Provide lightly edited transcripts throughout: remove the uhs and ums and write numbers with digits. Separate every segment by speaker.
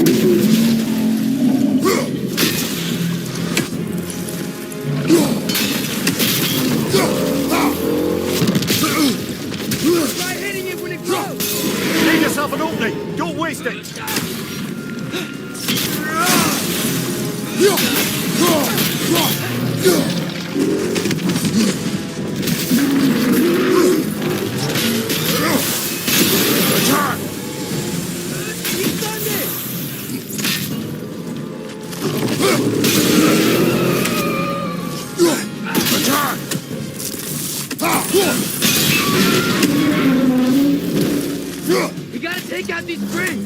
Speaker 1: Try hitting it when it grows!
Speaker 2: Leave yourself an opening! Don't waste it!
Speaker 1: He's done it! We gotta take out these springs!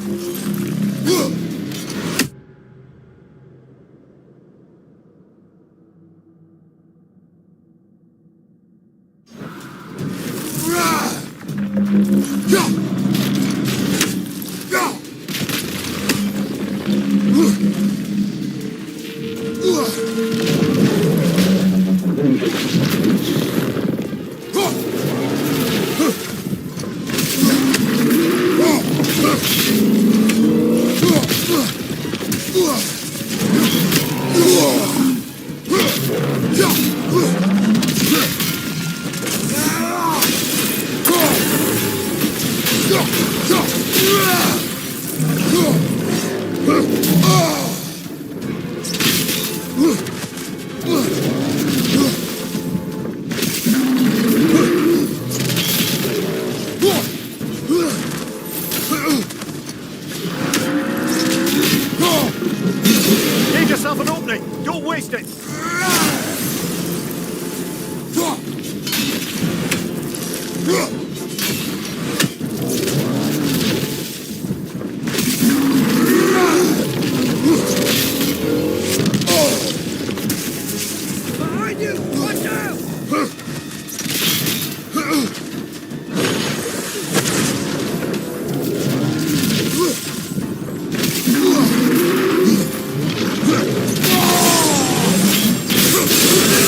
Speaker 2: Leave yourself an opening! Don't waste it!
Speaker 1: Behind you! Watch out!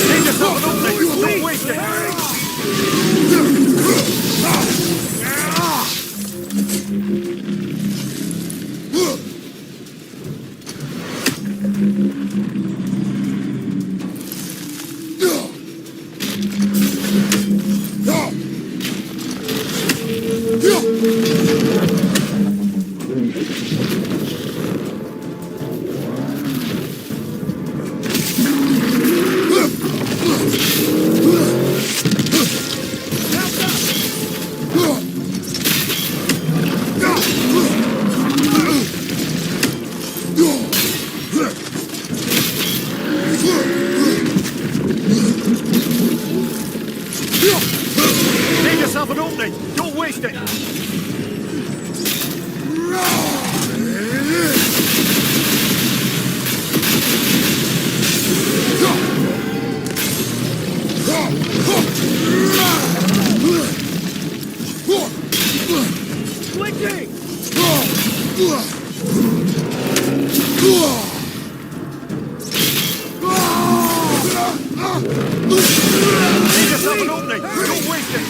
Speaker 2: Leave yourself an opening! Don't waste it! Leave yourself an opening! Don't waste it!
Speaker 1: Switching!
Speaker 2: Leave yourself an opening! Don't waste it!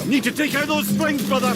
Speaker 2: Need to take out those springs, brother!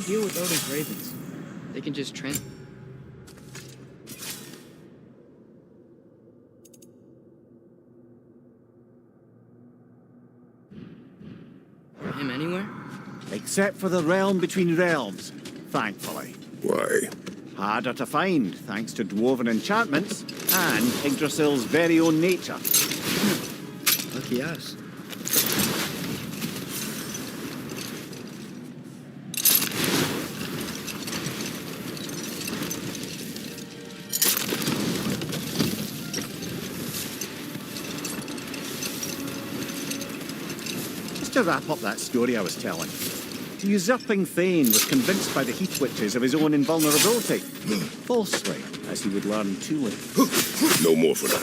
Speaker 1: deal with Odin's ravens? They can just trend. Him anywhere?
Speaker 2: Except for the realm between realms, thankfully.
Speaker 3: Why?
Speaker 2: Harder to find, thanks to dwarven enchantments and Yggdrasil's very own nature.
Speaker 1: Lucky us.
Speaker 2: Just to wrap up that story I was telling, the usurping Thane was convinced by the Heath Witches of his own invulnerability. Falsely, as he would learn too late.
Speaker 3: No more for now.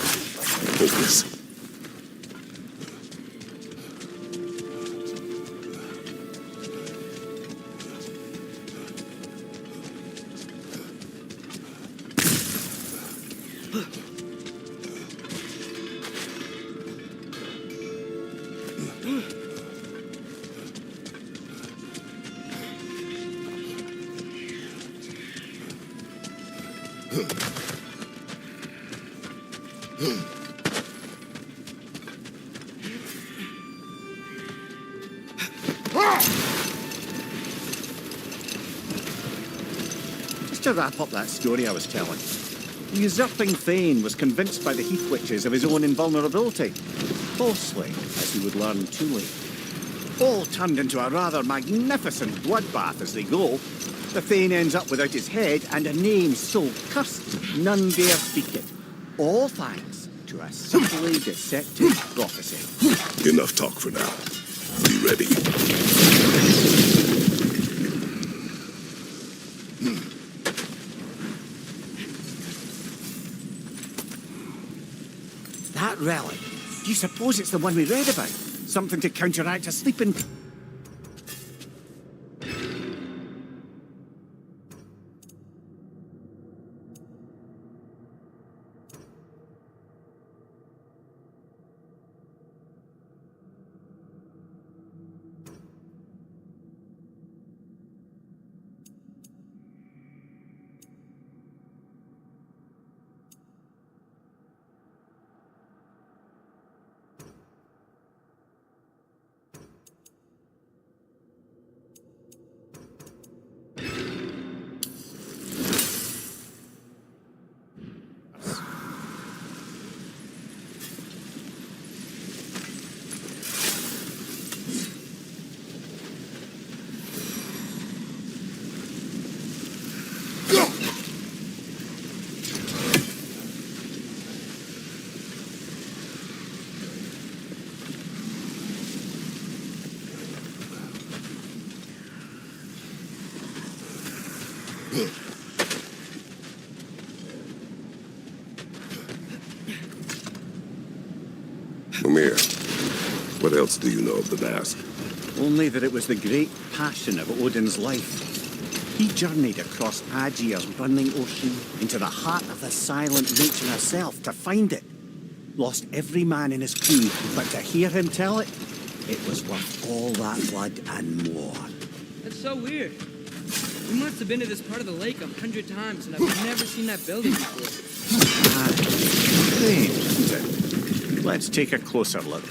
Speaker 3: Focus.
Speaker 2: Just to wrap up that story I was telling, the usurping Thane was convinced by the Heath Witches of his own invulnerability. Falsely, as he would learn too late. All turned into a rather magnificent bloodbath as they go. The Thane ends up without his head and a name so cursed none dare speak it. All thanks to a subtly deceptive prophecy.
Speaker 3: Enough talk for now. Be ready.
Speaker 2: That relic, do you suppose it's the one we read about? Something to counteract a sleeping...
Speaker 3: Mimir, what else do you know of the mask?
Speaker 2: Only that it was the great passion of Odin's life. He journeyed across Aegir's burning ocean into the heart of the silent nature herself to find it. Lost every man in his crew, but to hear him tell it, it was worth all that blood and more.
Speaker 1: That's so weird. We must have been to this part of the lake 100 times, and I've never seen that building before.
Speaker 2: Ah, strange, isn't it? Let's take a closer look.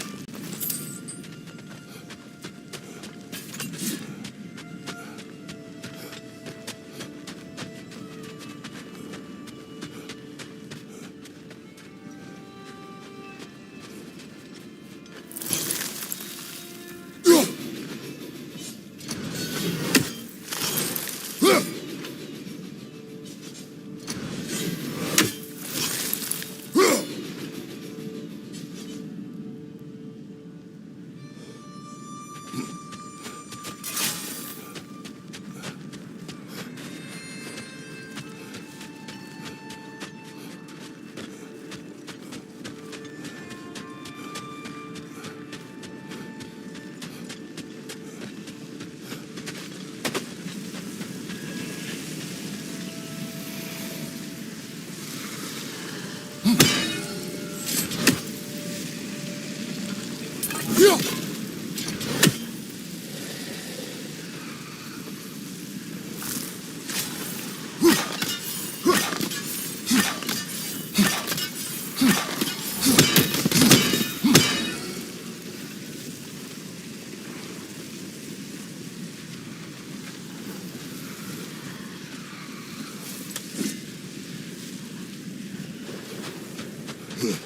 Speaker 1: Odin's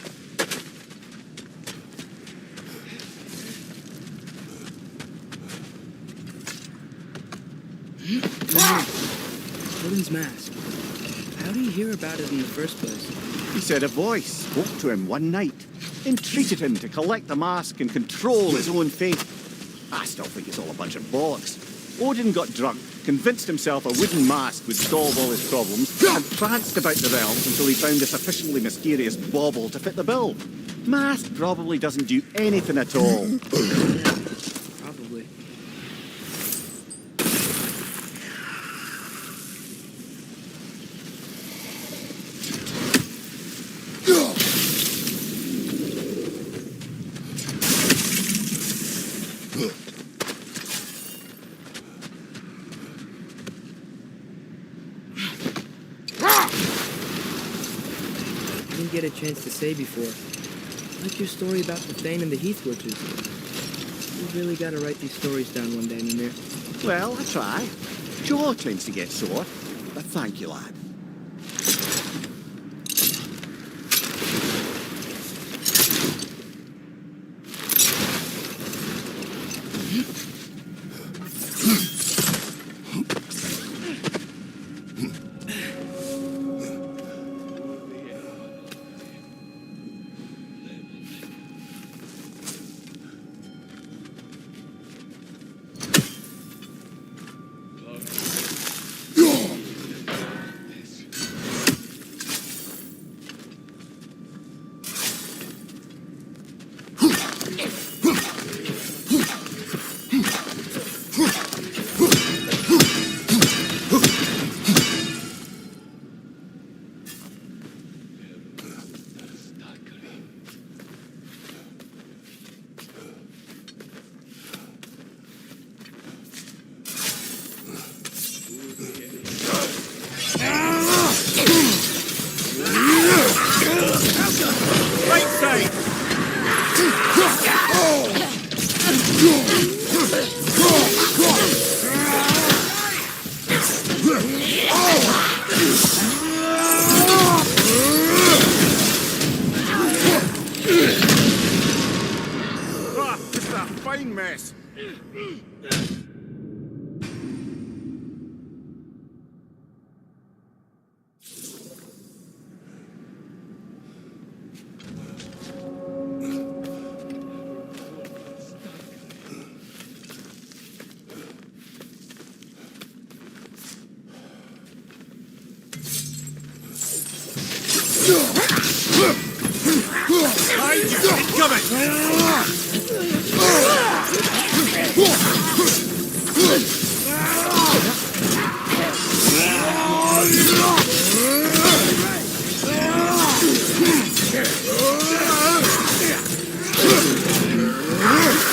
Speaker 1: mask. How did he hear about it in the first place?
Speaker 2: He said a voice spoke to him one night, entreated him to collect the mask and control his own fate. I still think it's all a bunch of bollocks. Odin got drunk, convinced himself a wooden mask would solve all his problems, and pranced about the realms until he found a sufficiently mysterious bauble to fit the bill. Mask probably doesn't do anything at all.
Speaker 1: Probably. I didn't get a chance to say before. Like your story about the Thane and the Heath Witches. You really gotta write these stories down one day, Mimir.
Speaker 2: Well, I try. Jaw tends to get sore, but thank you, lad. Right side! Ah, it's a fine mess.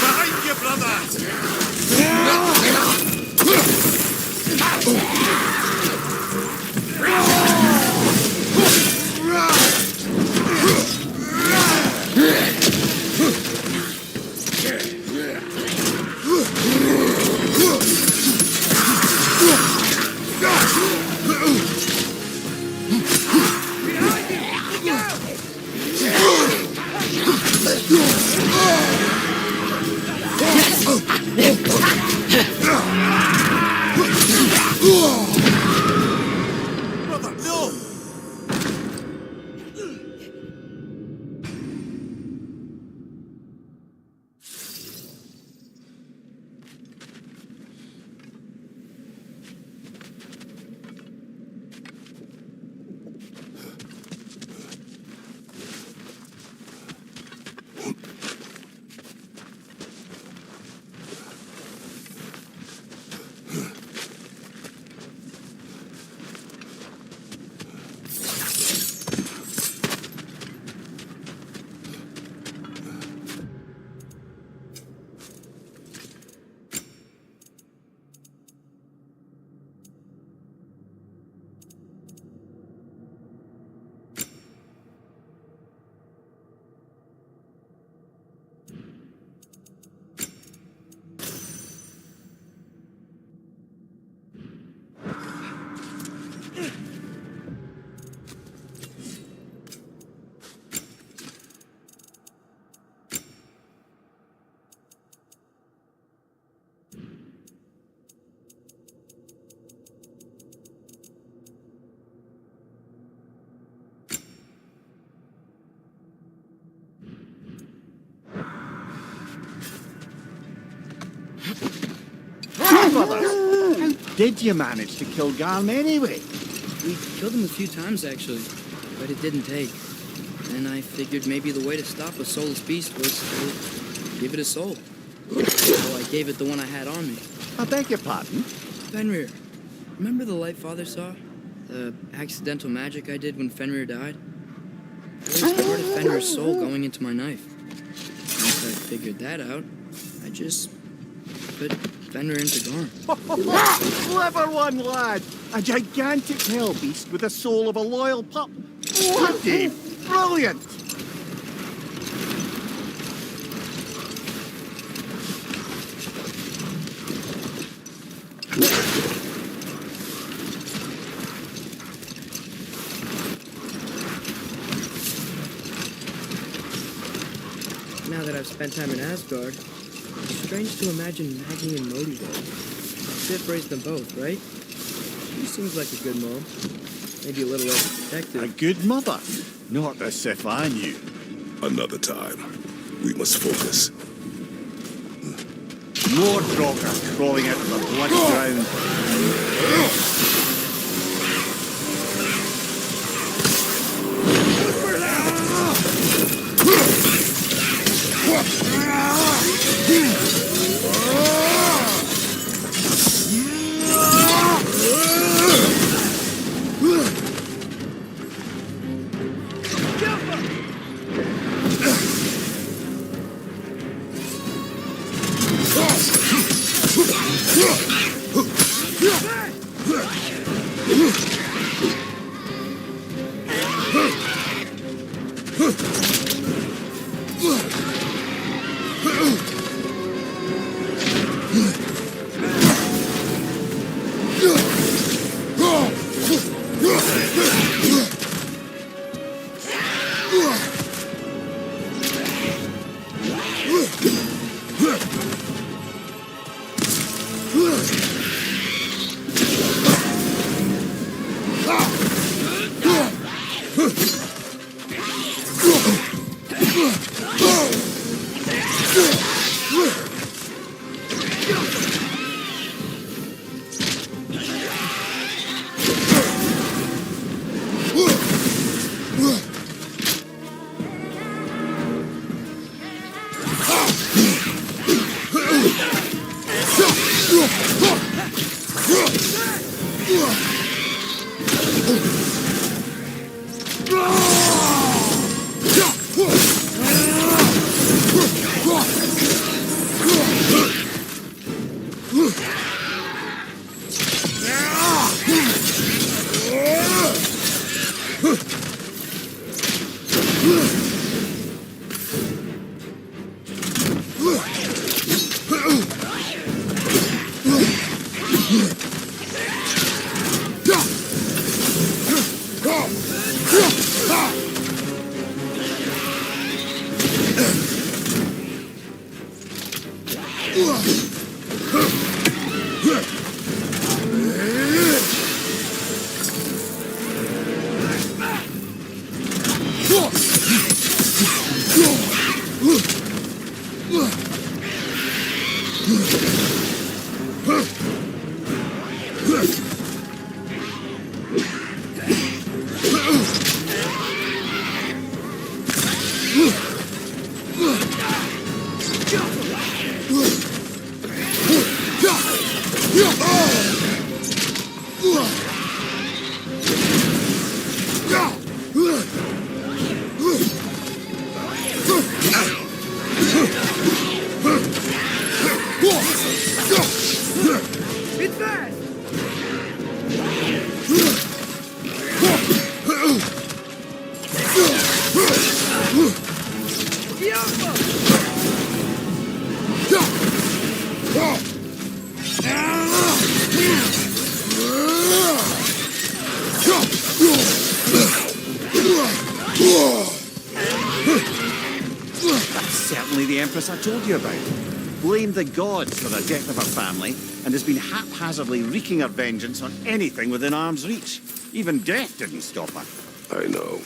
Speaker 2: Behind you, brother! brothers. How did you manage to kill Garm anyway?
Speaker 1: We killed him a few times, actually, but it didn't take. And I figured maybe the way to stop a soulless beast was to give it a soul. So I gave it the one I had on me.
Speaker 2: I beg your pardon?
Speaker 1: Fenrir, remember the light Father saw? The accidental magic I did when Fenrir died? There was part of Fenrir's soul going into my knife. Once I figured that out, I just put Fenrir into Garm.
Speaker 2: Clever one, lad! A gigantic hell beast with the soul of a loyal pup. Bloody brilliant!
Speaker 1: Now that I've spent time in Asgard, it's strange to imagine Magni and Modi there. Sif raised them both, right? She seems like a good mom. Maybe a little overprotective.
Speaker 2: A good mother, not the Sif I knew.
Speaker 3: Another time. We must focus.
Speaker 2: More Draugr crawling out of the bloody ground. That's certainly the Empress I told you about. Blamed the gods for the death of her family and has been haphazardly wreaking her vengeance on anything within arm's reach. Even death didn't stop her.
Speaker 3: I know.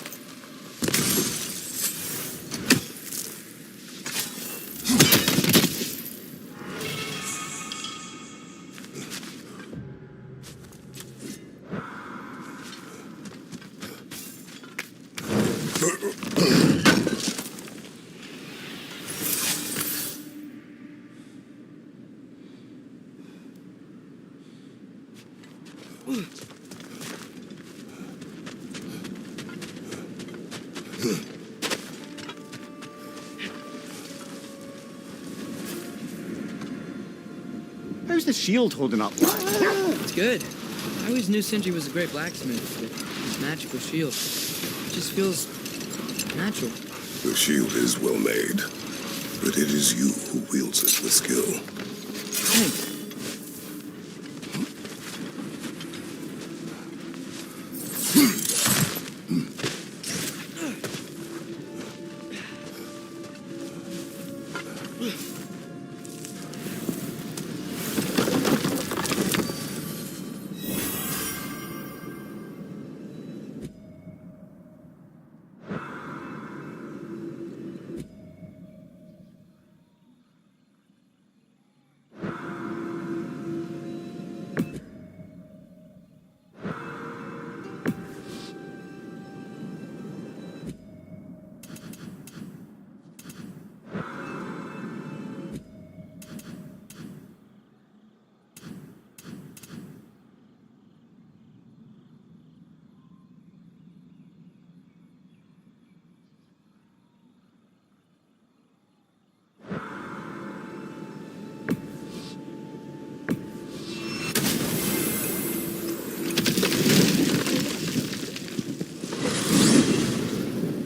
Speaker 2: How's the shield holding up, lad?
Speaker 1: It's good. I always knew Sindri was a great blacksmith, but this magical shield, it just feels natural.
Speaker 3: The shield is well made, but it is you who wields it with skill.
Speaker 1: Thanks.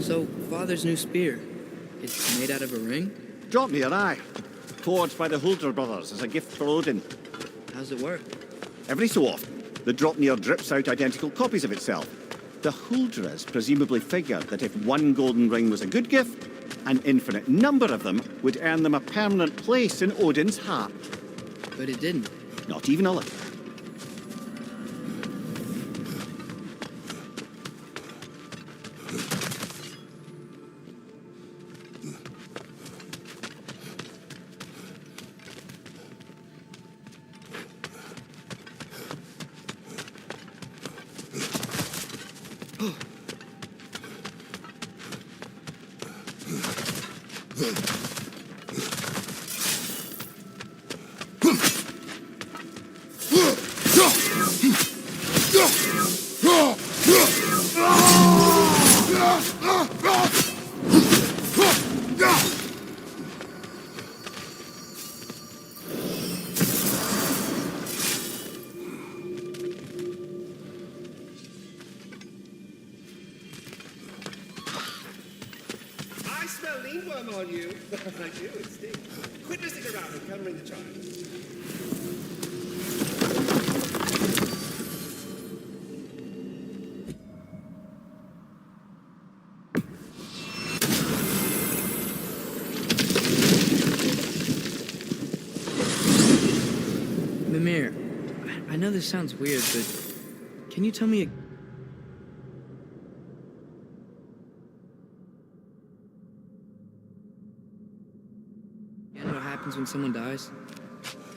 Speaker 1: So, Father's new spear, it's made out of a ring?
Speaker 2: Draupnir, aye. Forged by the Huldra brothers as a gift for Odin.
Speaker 1: How's it work?
Speaker 2: Every so often, the Draupnir drips out identical copies of itself. The Huldras presumably figured that if one golden ring was a good gift, an infinite number of them would earn them a permanent place in Odin's heart.
Speaker 1: But it didn't.
Speaker 2: Not even a little.
Speaker 4: I smell lingworm on you. I do, it stinks. Quit messing around and come ring the chimes.
Speaker 1: Mimir, I know this sounds weird, but can you tell me again what happens when someone dies?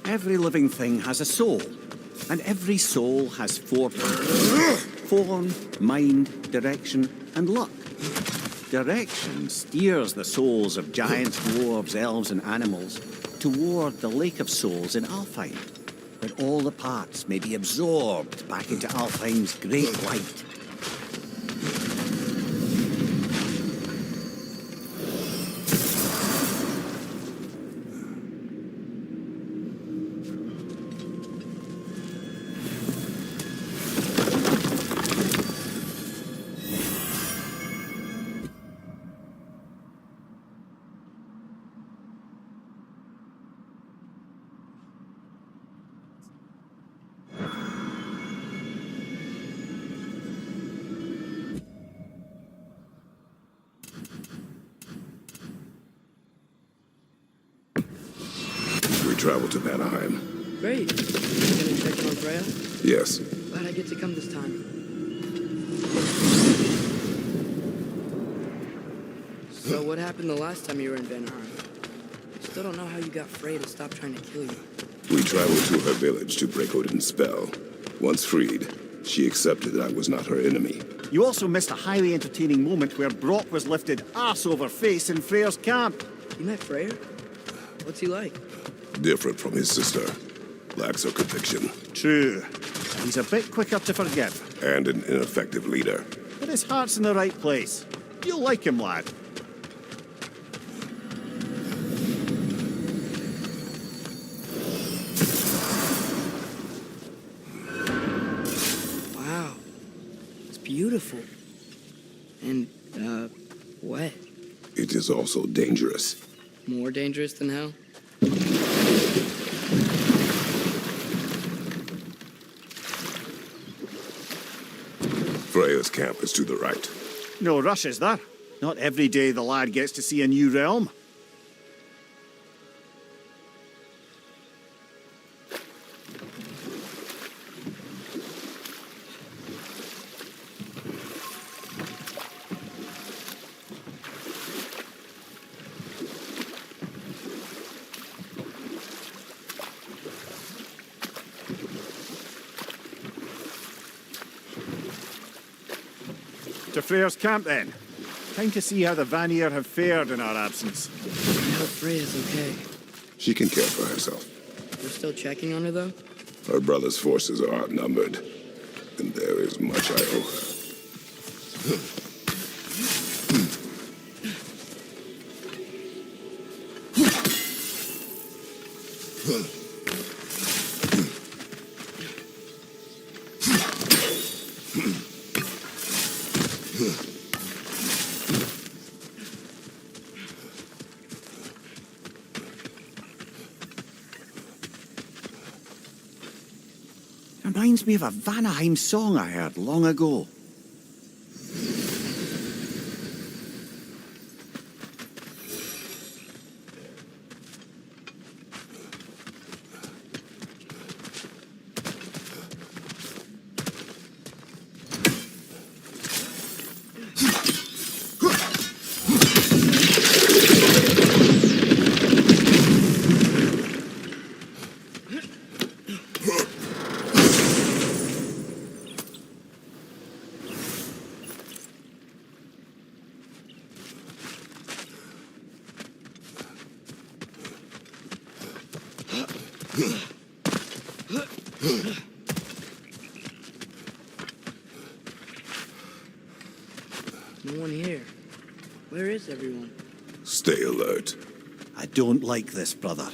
Speaker 2: Every living thing has a soul, and every soul has four parts: form, mind, direction, and luck. Direction steers the souls of giants, dwarves, elves, and animals toward the Lake of Souls in Alfheim, where all the parts may be absorbed back into Alfheim's great light.
Speaker 3: We travel to Vanaheim.
Speaker 1: Great. You gonna check in on Freya?
Speaker 3: Yes.
Speaker 1: Glad I get to come this time. So what happened the last time you were in Vanaheim? Still don't know how you got Freya to stop trying to kill you.
Speaker 3: We traveled to her village to break Odin's spell. Once freed, she accepted that I was not her enemy.
Speaker 2: You also missed a highly entertaining moment where Brock was lifted arse over face in Freyr's camp.
Speaker 1: You met Freyr? What's he like?
Speaker 3: Different from his sister. Lacks her conviction.
Speaker 2: True. He's a bit quicker to forgive.
Speaker 3: And an ineffective leader.
Speaker 2: But his heart's in the right place. You'll like him, lad.
Speaker 1: Wow. It's beautiful. And, wet.
Speaker 3: It is also dangerous.
Speaker 1: More dangerous than hell?
Speaker 3: Freya's camp is to the right.
Speaker 2: No rush, is there? Not every day the lad gets to see a new realm. To Freyr's camp, then. Time to see how the Vanir have fared in our absence.
Speaker 1: I hope Freya's okay.
Speaker 3: She can care for herself.
Speaker 1: We're still checking on her, though?
Speaker 3: Her brother's forces are outnumbered, and there is much I owe her.
Speaker 2: Reminds me of a Vanaheim song I heard long ago.
Speaker 1: No one here. Where is everyone?
Speaker 3: Stay alert.
Speaker 2: I don't like this, brother.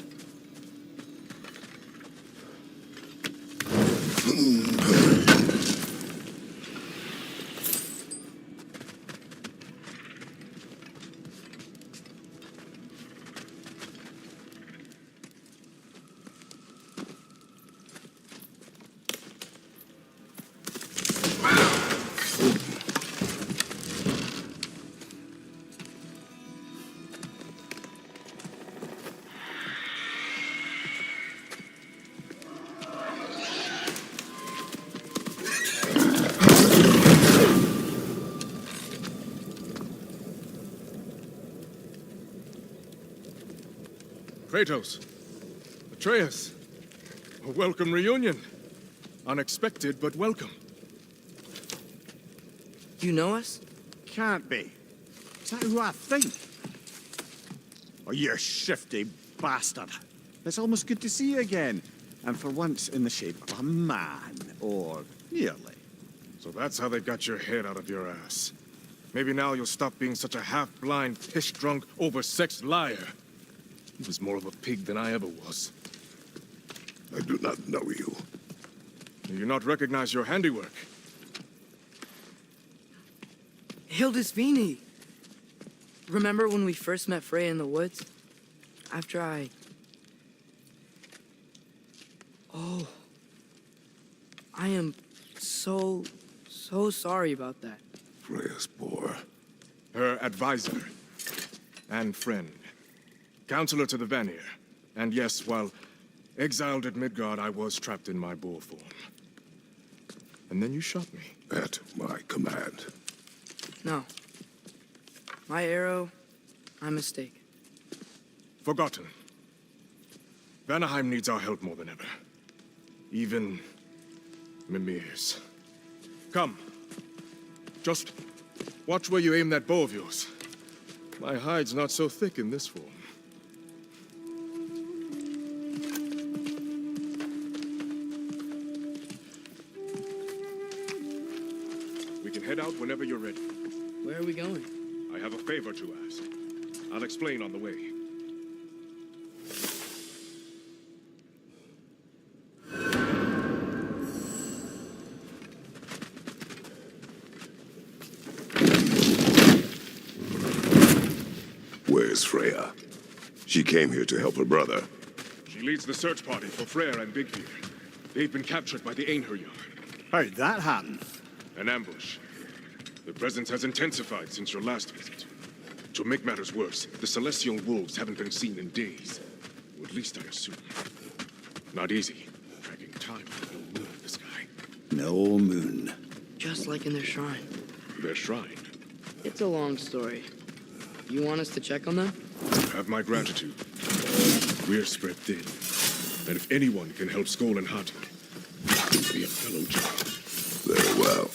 Speaker 5: Kratos, Atreus, a welcome reunion. Unexpected, but welcome.
Speaker 1: You know us?
Speaker 2: Can't be. Is that who I think? Oh, you shifty bastard. It's almost good to see you again. And for once in the shape of a man, or nearly.
Speaker 5: So that's how they got your head out of your ass. Maybe now you'll stop being such a half-blind, piss-drunk, oversexed liar. He was more of a pig than I ever was.
Speaker 3: I do not know you.
Speaker 5: Do you not recognize your handiwork?
Speaker 1: Hildisvini! Remember when we first met Freya in the woods? After I... Oh. I am so sorry about that.
Speaker 3: Freya's poor.
Speaker 5: Her advisor and friend. Counselor to the Vanir. And yes, while exiled at Midgard, I was trapped in my boar form. And then you shot me.
Speaker 3: At my command.
Speaker 1: No. My arrow, my mistake.
Speaker 5: Forgotten. Vanaheim needs our help more than ever. Even Mimir's. Come. Just watch where you aim that bow of yours. My hide's not so thick in this form. We can head out whenever you're ready.
Speaker 1: Where are we going?
Speaker 5: I have a favor to ask. I'll explain on the way.
Speaker 3: Where's Freya? She came here to help her brother.
Speaker 5: She leads the search party for Freyr and Bigbeard. They've been captured by the Einherjar.
Speaker 2: How'd that happen?
Speaker 5: An ambush. The presence has intensified since your last visit. To make matters worse, the Celestial Wolves haven't been seen in days. Or at least I assume. Not easy, tracking time with no moon in the sky.
Speaker 2: No moon.
Speaker 1: Just like in their shrine.
Speaker 5: Their shrine.
Speaker 1: It's a long story. You want us to check on them?
Speaker 5: You have my gratitude. We're spread thin. And if anyone can help Skoll and Hati, it will be a fellow job.
Speaker 3: Very well.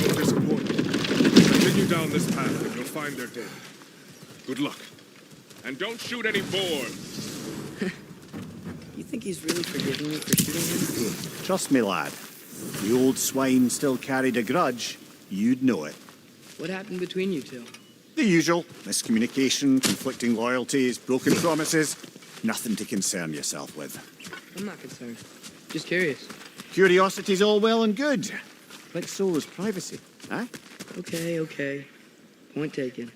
Speaker 5: Don't disappoint. Continue down this path and you'll find their dead. Good luck. And don't shoot any boars.
Speaker 1: You think he's really forgiving me for shooting him?
Speaker 2: Trust me, lad. If the old swine still carried a grudge, you'd know it.
Speaker 1: What happened between you two?
Speaker 2: The usual. Miscommunication, conflicting loyalties, broken promises. Nothing to concern yourself with.
Speaker 1: I'm not concerned. Just curious.
Speaker 2: Curiosity's all well and good. But so is privacy, eh?
Speaker 1: Okay. Point taken.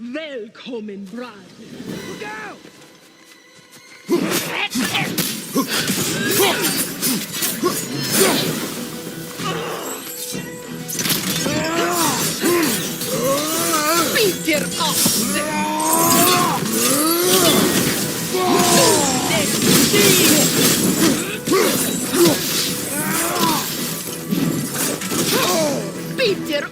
Speaker 6: Välkommen, brad. Look out! Beat your Beat your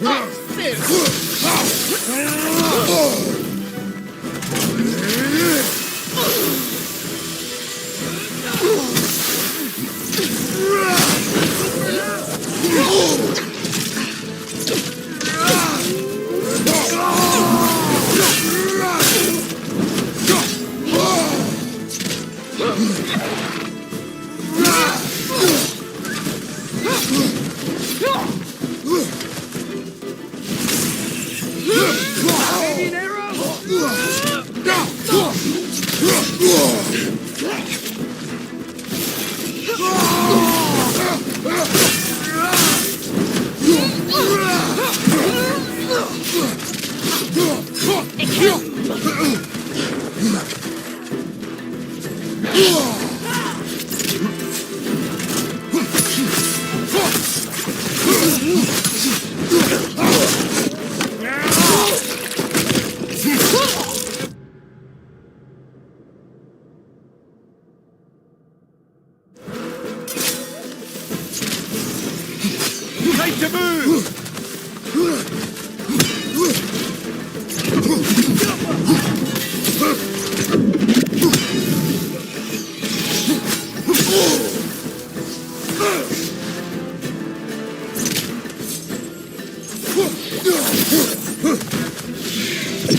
Speaker 2: Time to move!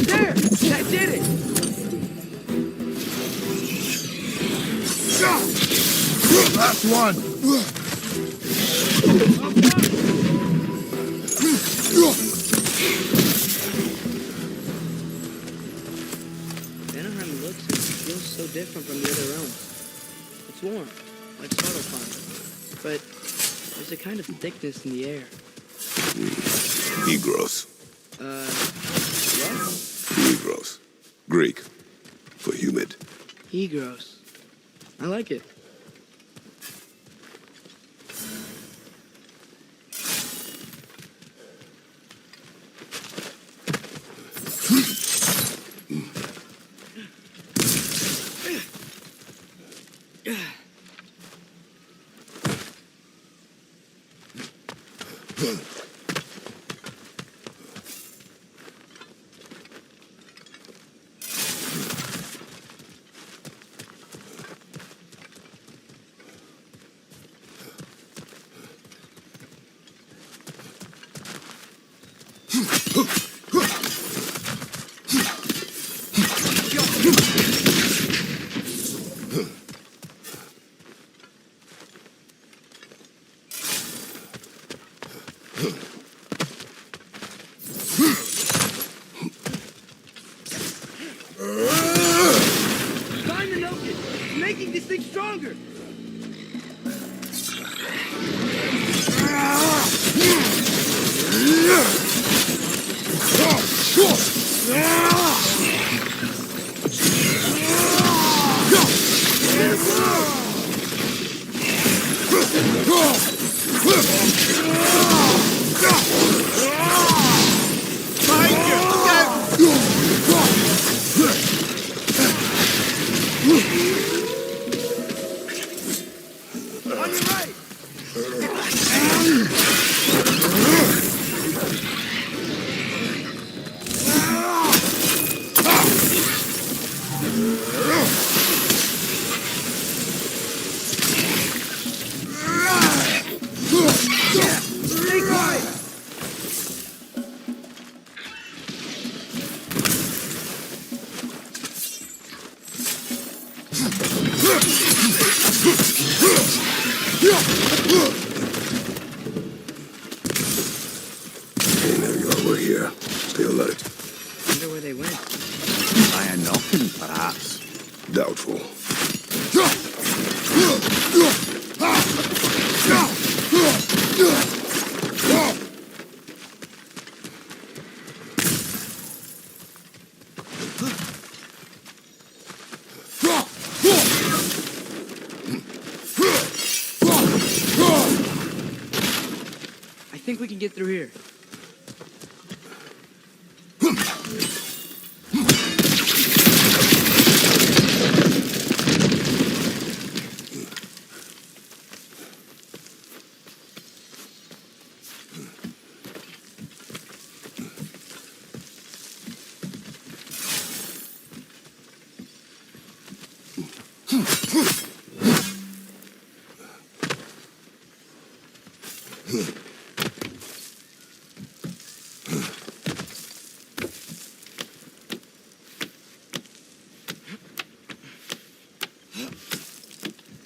Speaker 6: There! That did it!
Speaker 3: Last one!
Speaker 1: different from the other realms. It's warm, like Svartalfheim, but there's a kind of thickness in the air.
Speaker 3: Egros.
Speaker 1: What?
Speaker 3: Egros. Greek. For humid.
Speaker 1: Egros. I like it.
Speaker 6: Find the Noken! It's making this thing stronger! On your right! Stay quiet!
Speaker 3: Hey, now y'all were here. Stay alert.
Speaker 1: Wonder where they went.
Speaker 2: By a knocking, perhaps.
Speaker 3: Doubtful.
Speaker 1: I think we can get through here.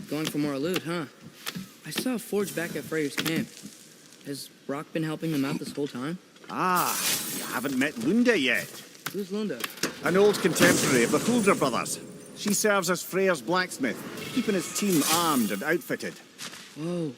Speaker 1: Going for more loot, huh? I saw a forge back at Freyr's camp. Has Brock been helping them out this whole time?
Speaker 2: Ah, you haven't met Lunda yet.
Speaker 1: Who's Lunda?
Speaker 2: An old contemporary of the Fulder brothers. She serves as Freyr's blacksmith, keeping his team armed and outfitted.
Speaker 1: Whoa.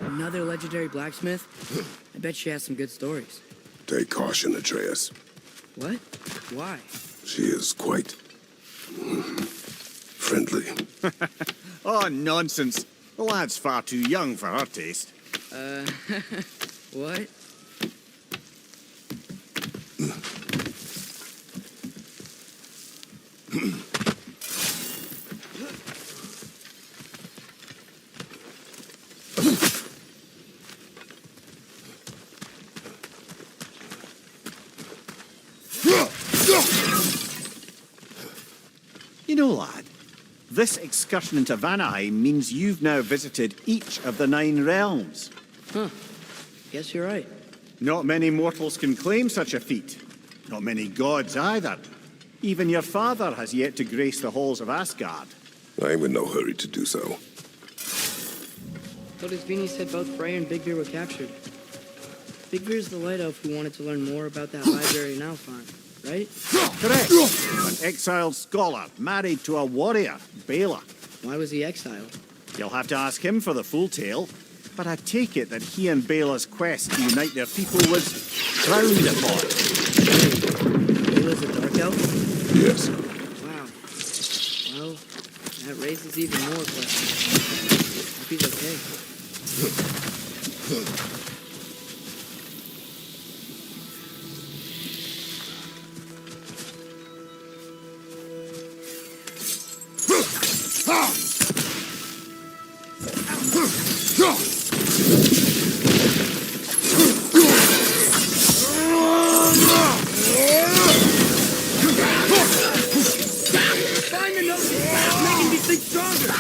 Speaker 1: Another legendary blacksmith? I bet she has some good stories.
Speaker 3: Take caution, Atreus.
Speaker 1: What? Why?
Speaker 3: She is quite friendly.
Speaker 2: Oh, nonsense. The lad's far too young for her taste.
Speaker 1: What?
Speaker 2: This excursion into Vanaheim means you've now visited each of the 9 realms.
Speaker 1: Huh. Guess you're right.
Speaker 2: Not many mortals can claim such a feat. Not many gods either. Even your father has yet to grace the halls of Asgard.
Speaker 3: I'm in no hurry to do so.
Speaker 1: But as Vinny said, both Frey and Big Bear were captured. Big Bear's the light elf who wanted to learn more about that library in Alfheim, right?
Speaker 2: Correct. An exiled scholar married to a warrior, Bela.
Speaker 1: Why was he exiled?
Speaker 2: You'll have to ask him for the full tale, but I take it that he and Bela's quest to unite their people was frowned upon.
Speaker 1: Bela's a dark elf?
Speaker 3: Yes.
Speaker 1: Wow. Well, that raises even more questions. Hope he's okay.
Speaker 6: Find the note! Making these things stronger!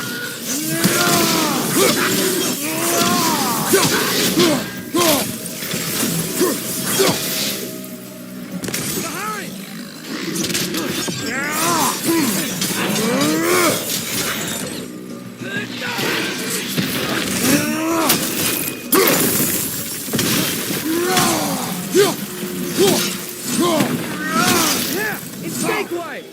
Speaker 6: Yeah! It's snake way!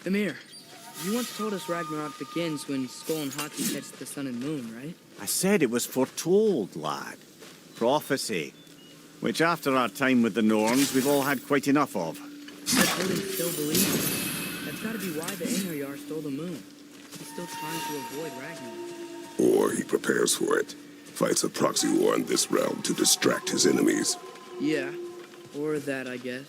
Speaker 1: Emir, you once told us Ragnarok begins when Skull and Hati catch the sun and moon, right?
Speaker 2: I said it was foretold, lad. Prophecy. Which after our time with the Norns, we've all had quite enough of.
Speaker 1: But Odin still believes it. That's gotta be why the Einherjar stole the moon. He's still trying to avoid Ragnarok.
Speaker 3: Or he prepares for it. Fights a proxy war in this realm to distract his enemies.
Speaker 1: Yeah, or that, I guess.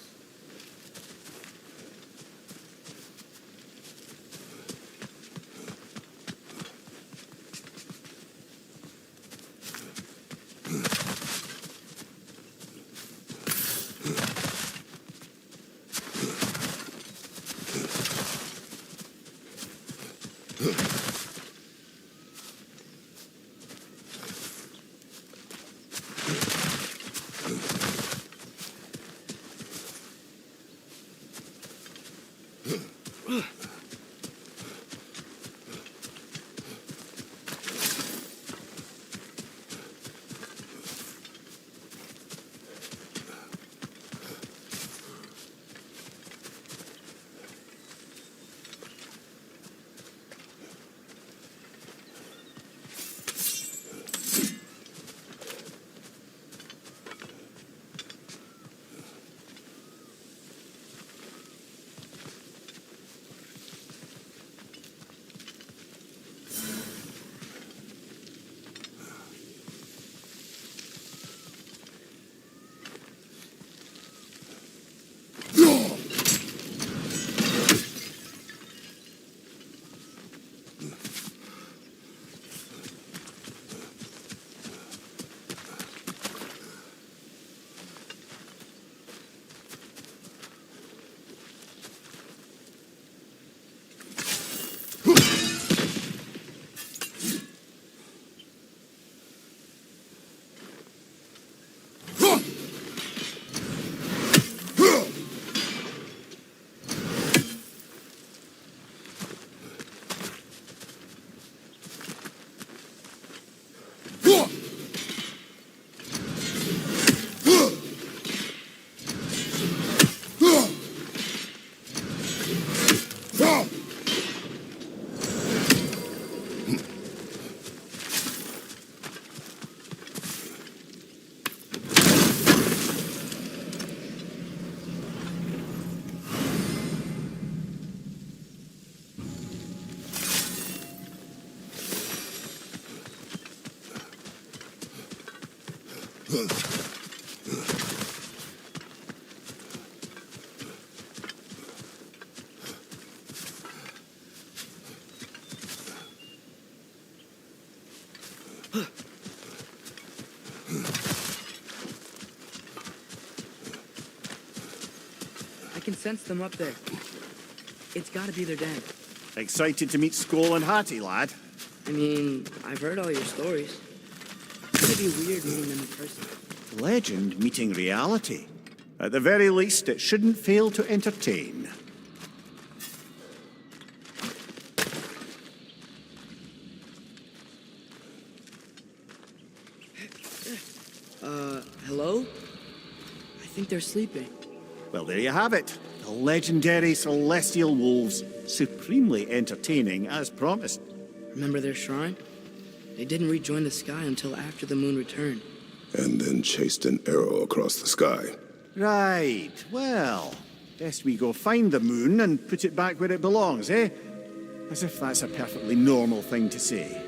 Speaker 1: I can sense them up there. It's gotta be their den.
Speaker 2: Excited to meet Skoll and Hattie, lad?
Speaker 1: I mean, I've heard all your stories. It's gonna be weird meeting them in person.
Speaker 2: Legend meeting reality. At the very least, it shouldn't fail to entertain.
Speaker 1: Hello? I think they're sleeping.
Speaker 2: Well, there you have it. The legendary celestial wolves. Supremely entertaining, as promised.
Speaker 1: Remember their shrine? They didn't rejoin the sky until after the moon returned.
Speaker 3: And then chased an arrow across the sky.
Speaker 2: Right. Well, best we go find the moon and put it back where it belongs, eh? As if that's a perfectly normal thing to say.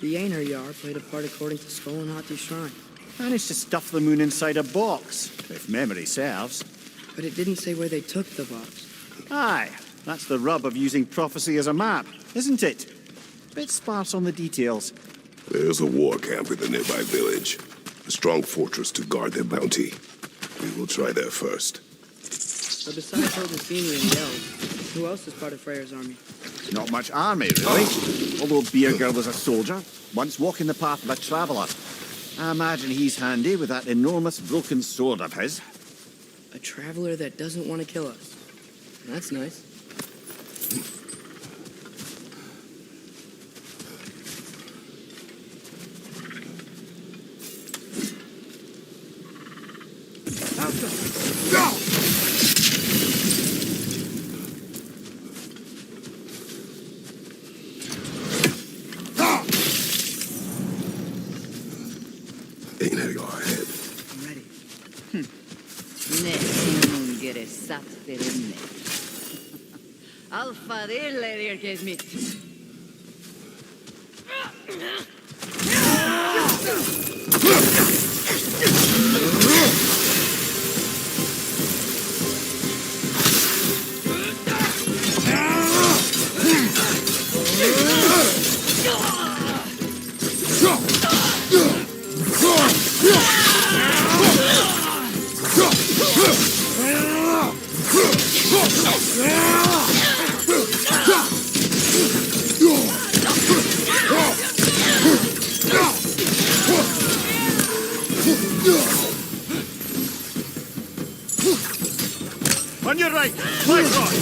Speaker 1: The Aner Yar played a part according to Skoll and Hatti's shrine.
Speaker 2: Managed to stuff the moon inside a box, if memory serves.
Speaker 1: But it didn't say where they took the box.
Speaker 2: Aye, that's the rub of using prophecy as a map, isn't it? Bit sparse on the details.
Speaker 3: There's a war camp in the nearby village. A strong fortress to guard their bounty. We will try there first.
Speaker 1: But besides Odin's and Yell, who else is part of Freyr's army?
Speaker 2: Not much army, really. Although Beerger was a soldier, once walking the path of a traveller. I imagine he's handy with that enormous broken sword of his.
Speaker 1: A traveler that doesn't want to kill us. That's nice.
Speaker 3: Einar, go ahead.
Speaker 1: I'm ready.
Speaker 7: Nessun gere satt fyrir mig. Alfa dille get mitt.
Speaker 2: On your right, my God!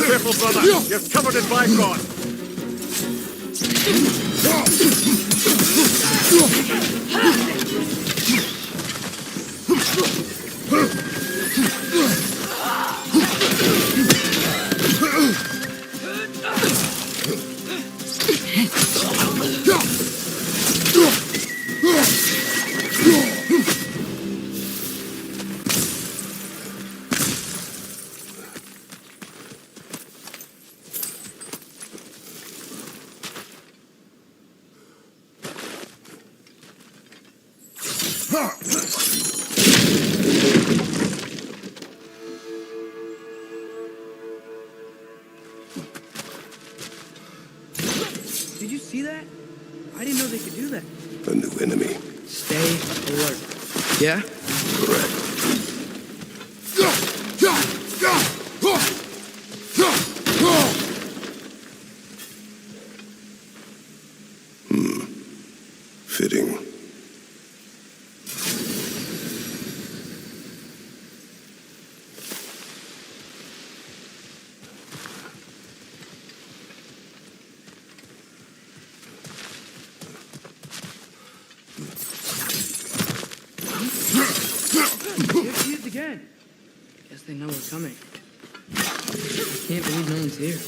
Speaker 2: Careful, brother. You're covered in bicon.
Speaker 1: Did you see that? I didn't know they could do that.
Speaker 3: A new enemy.
Speaker 1: Stay alert. Yeah?
Speaker 3: Correct. Fitting.
Speaker 6: again.
Speaker 1: Guess they know we're coming. I can't believe no one's here.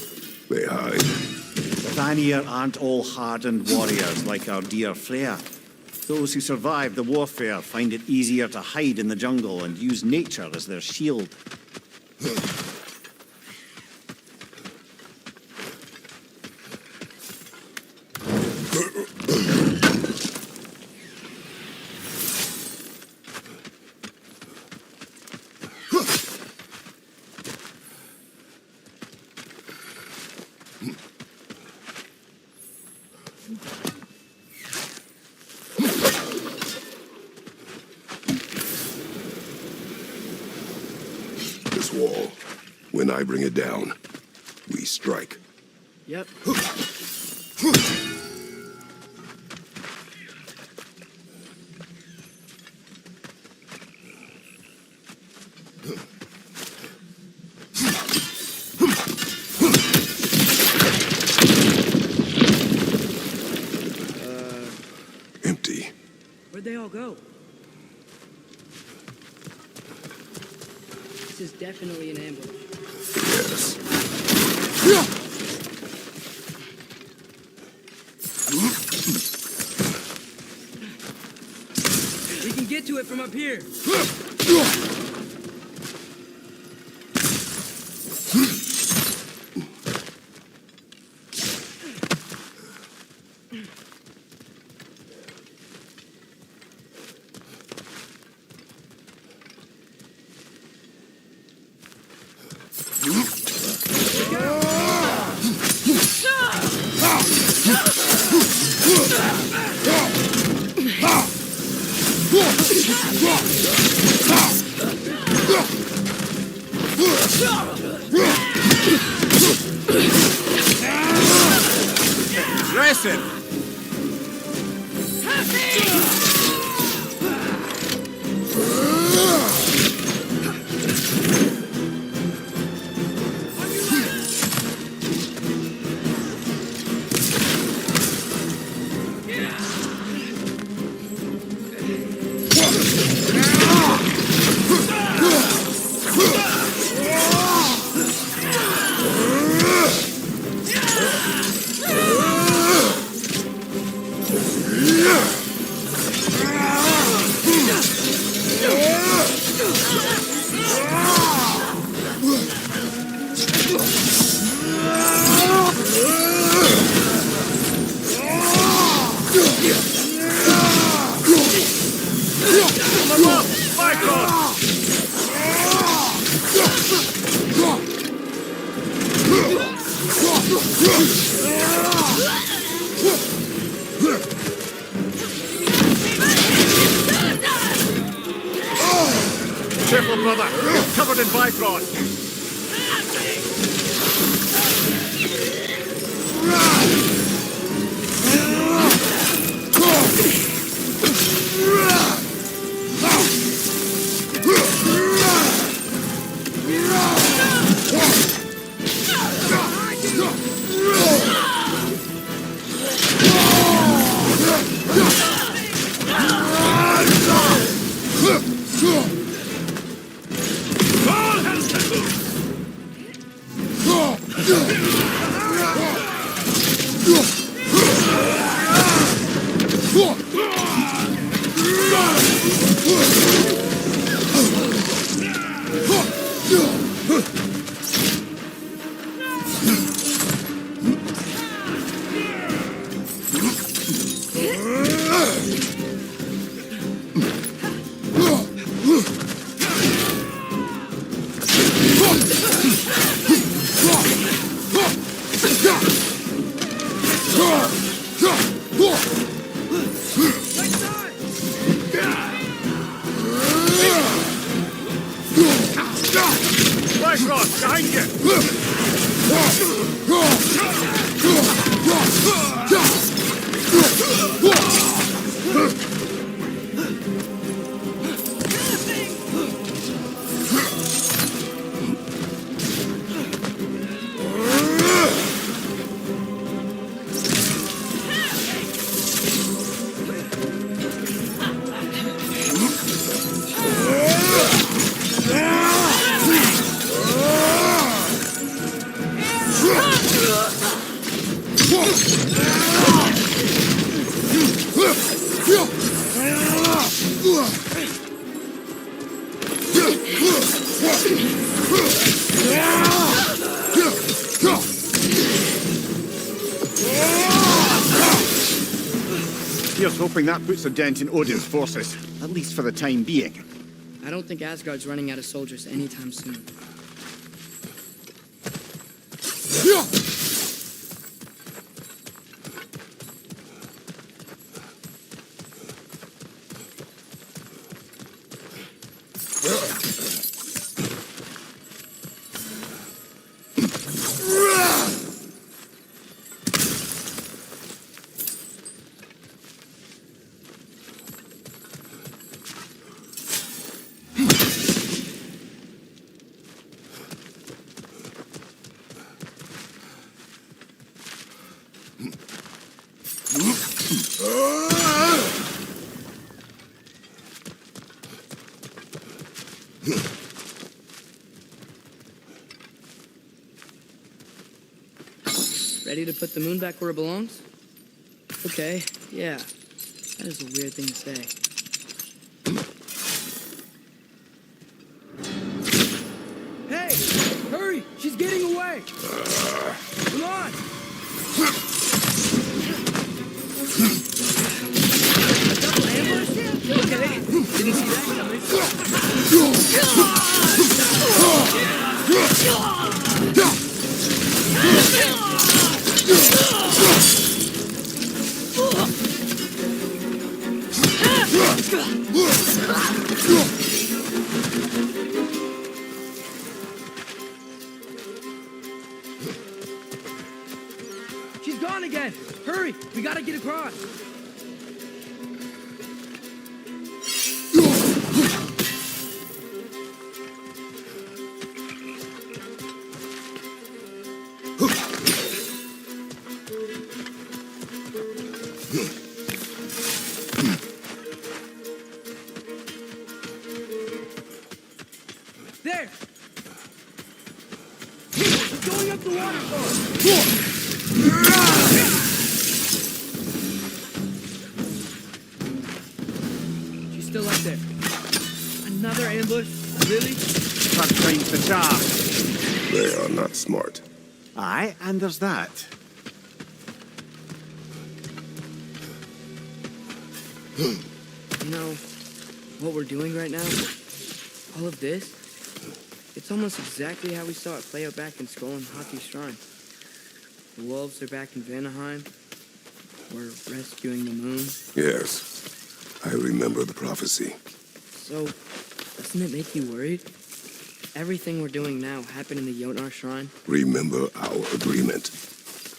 Speaker 3: They hide.
Speaker 2: The Vanir aren't all hardened warriors like our dear Freya. Those who survive the warfare find it easier to hide in the jungle and use nature as their shield.
Speaker 3: This wall. When I bring it down, we strike.
Speaker 1: Yep.
Speaker 3: Empty.
Speaker 1: Where'd they all go? This is definitely an ambush.
Speaker 3: Yes.
Speaker 1: We can get to it from up here.
Speaker 2: Impressive! Careful, brother! You're covered in Bifrost! Bifrost, behind you! Here's hoping that puts a dent in Odin's forces, at least for the time being.
Speaker 1: I don't think Asgard's running out of soldiers anytime soon. Ready to put the moon back where it belongs? Okay, yeah. That is a weird thing to say.
Speaker 6: Hey! Hurry! She's getting away! Come on! A double ambush? Okay, didn't see that She's gone again! Hurry! We gotta get across! There! She's going up the waterfall! She's still up there. Another ambush? Really?
Speaker 2: Third time's the charm.
Speaker 3: They are not smart.
Speaker 2: Aye, and there's that.
Speaker 1: You know, what we're doing right now? All of this? It's almost exactly how we saw it play out back in Skull and Haki's Shrine. The wolves are back in Vanaheim. We're rescuing the moon.
Speaker 3: Yes, I remember the prophecy.
Speaker 1: So, doesn't it make you worried? Everything we're doing now happened in the Jotnar Shrine.
Speaker 3: Remember our agreement.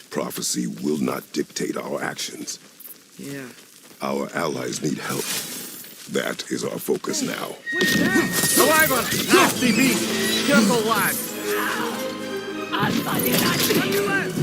Speaker 3: Prophecy will not dictate our actions.
Speaker 1: Yeah.
Speaker 3: Our allies need help. That is our focus now.
Speaker 6: What's that?
Speaker 2: Survivor! Nasty beast! Careful, lad!
Speaker 6: On your left!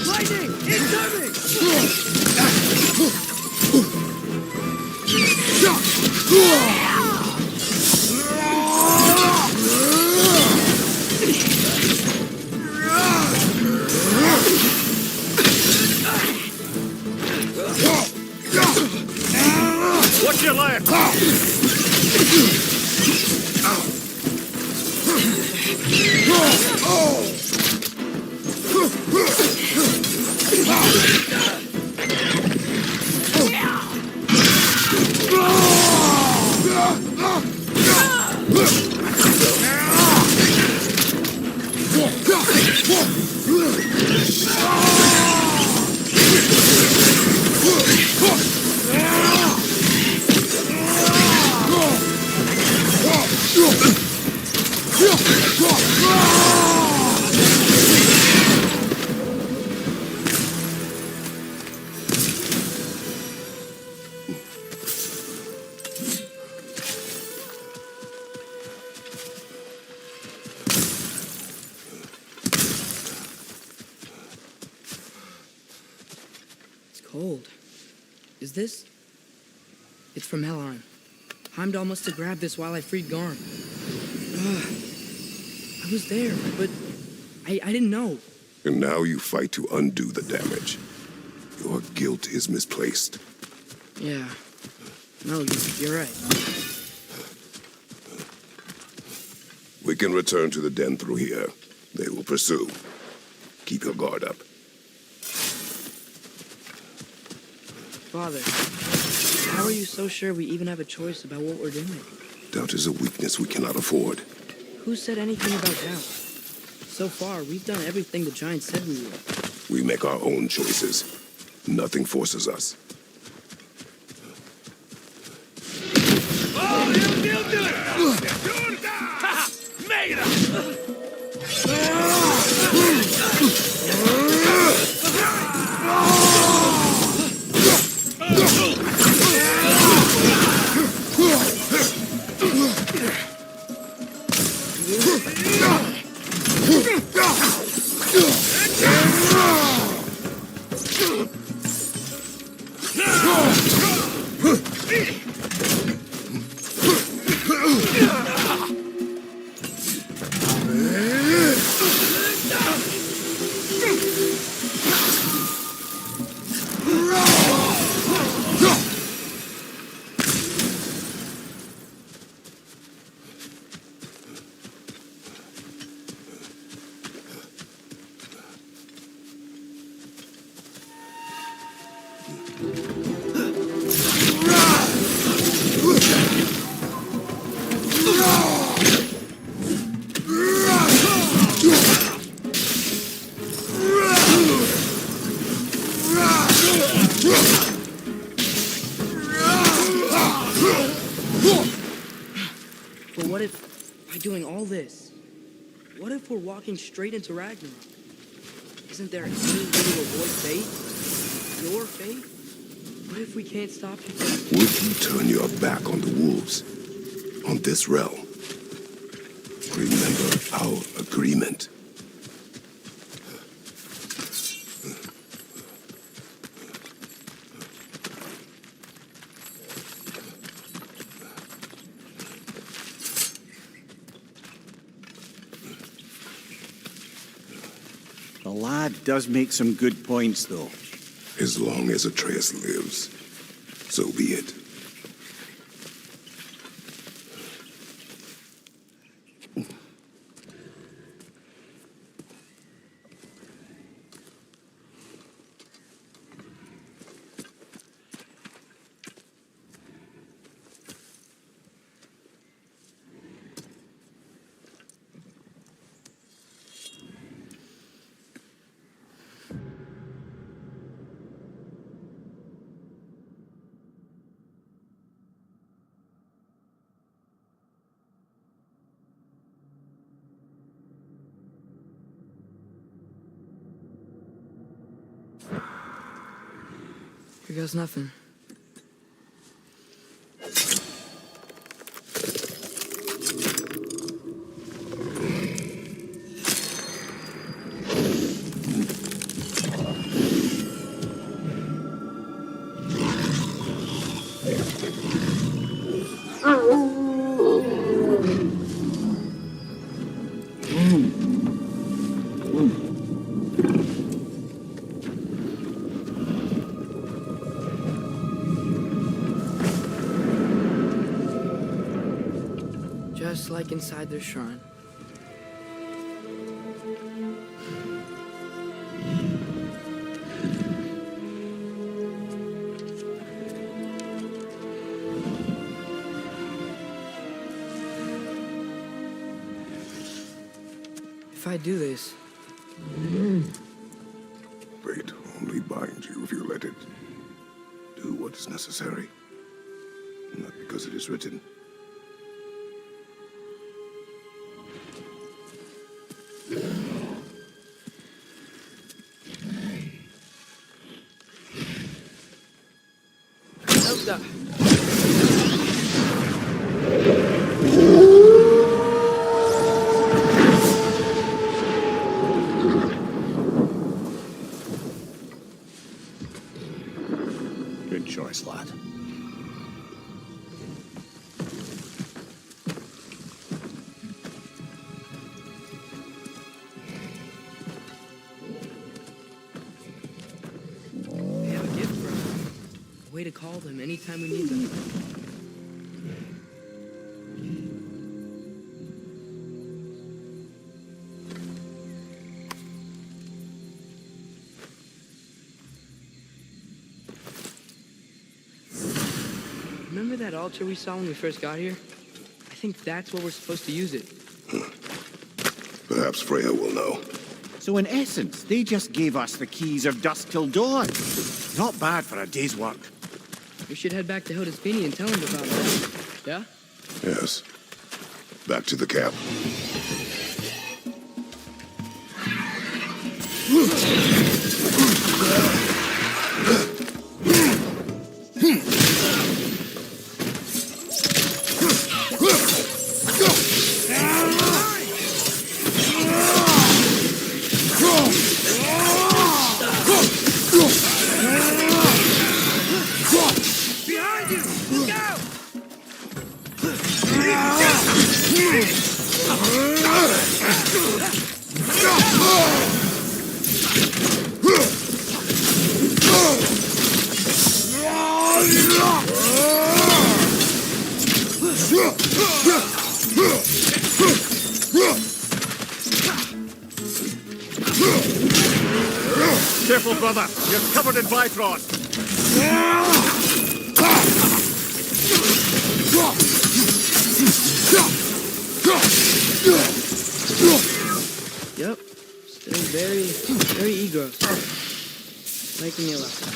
Speaker 6: Lightning! Incoming!
Speaker 2: Watch your left!
Speaker 1: cold. Is this? It's from Helheim. Heimdall must have grabbed this while I freed Garm. I was there, but I didn't know.
Speaker 3: And now you fight to undo the damage. Your guilt is misplaced.
Speaker 1: Yeah. No, you're right.
Speaker 3: We can return to the den through here. They will pursue. Keep your guard up.
Speaker 1: Father, how are you so sure we even have a choice about what we're doing?
Speaker 3: Doubt is a weakness we cannot afford.
Speaker 1: Who said anything about doubt? So far, we've done everything the giant said we would.
Speaker 3: We make our own choices. Nothing forces us.
Speaker 6: Oh, he'll do it! Made him!
Speaker 1: But what if, by doing all this, what if we're walking straight into Ragnarok? Isn't there any way to avoid fate? Your fate? What if we can't stop you from...
Speaker 3: Would you turn your back on the wolves? On this realm? Remember our agreement.
Speaker 2: The lad does make some good points, though.
Speaker 3: As long as Atreus lives, so be it.
Speaker 1: Here goes nothing. Just like inside their shrine. If I do this,
Speaker 3: Fate only binds you if you let it. Do what is necessary. Not because it is written.
Speaker 1: Elsa! way to call them anytime we need them. Remember that altar we saw when we first got here? I think that's where we're supposed to use it.
Speaker 3: Perhaps Freya will know.
Speaker 2: So in essence, they just gave us the keys of dusk till dawn. Not bad for a day's work.
Speaker 1: We should head back to Hildesfini and tell him about that. Yeah?
Speaker 3: Yes. Back to the camp.
Speaker 6: Behind you! Look out!
Speaker 2: Careful, brother. You're covered in Bifrost.
Speaker 1: Yep. Still very eager. Making me laugh.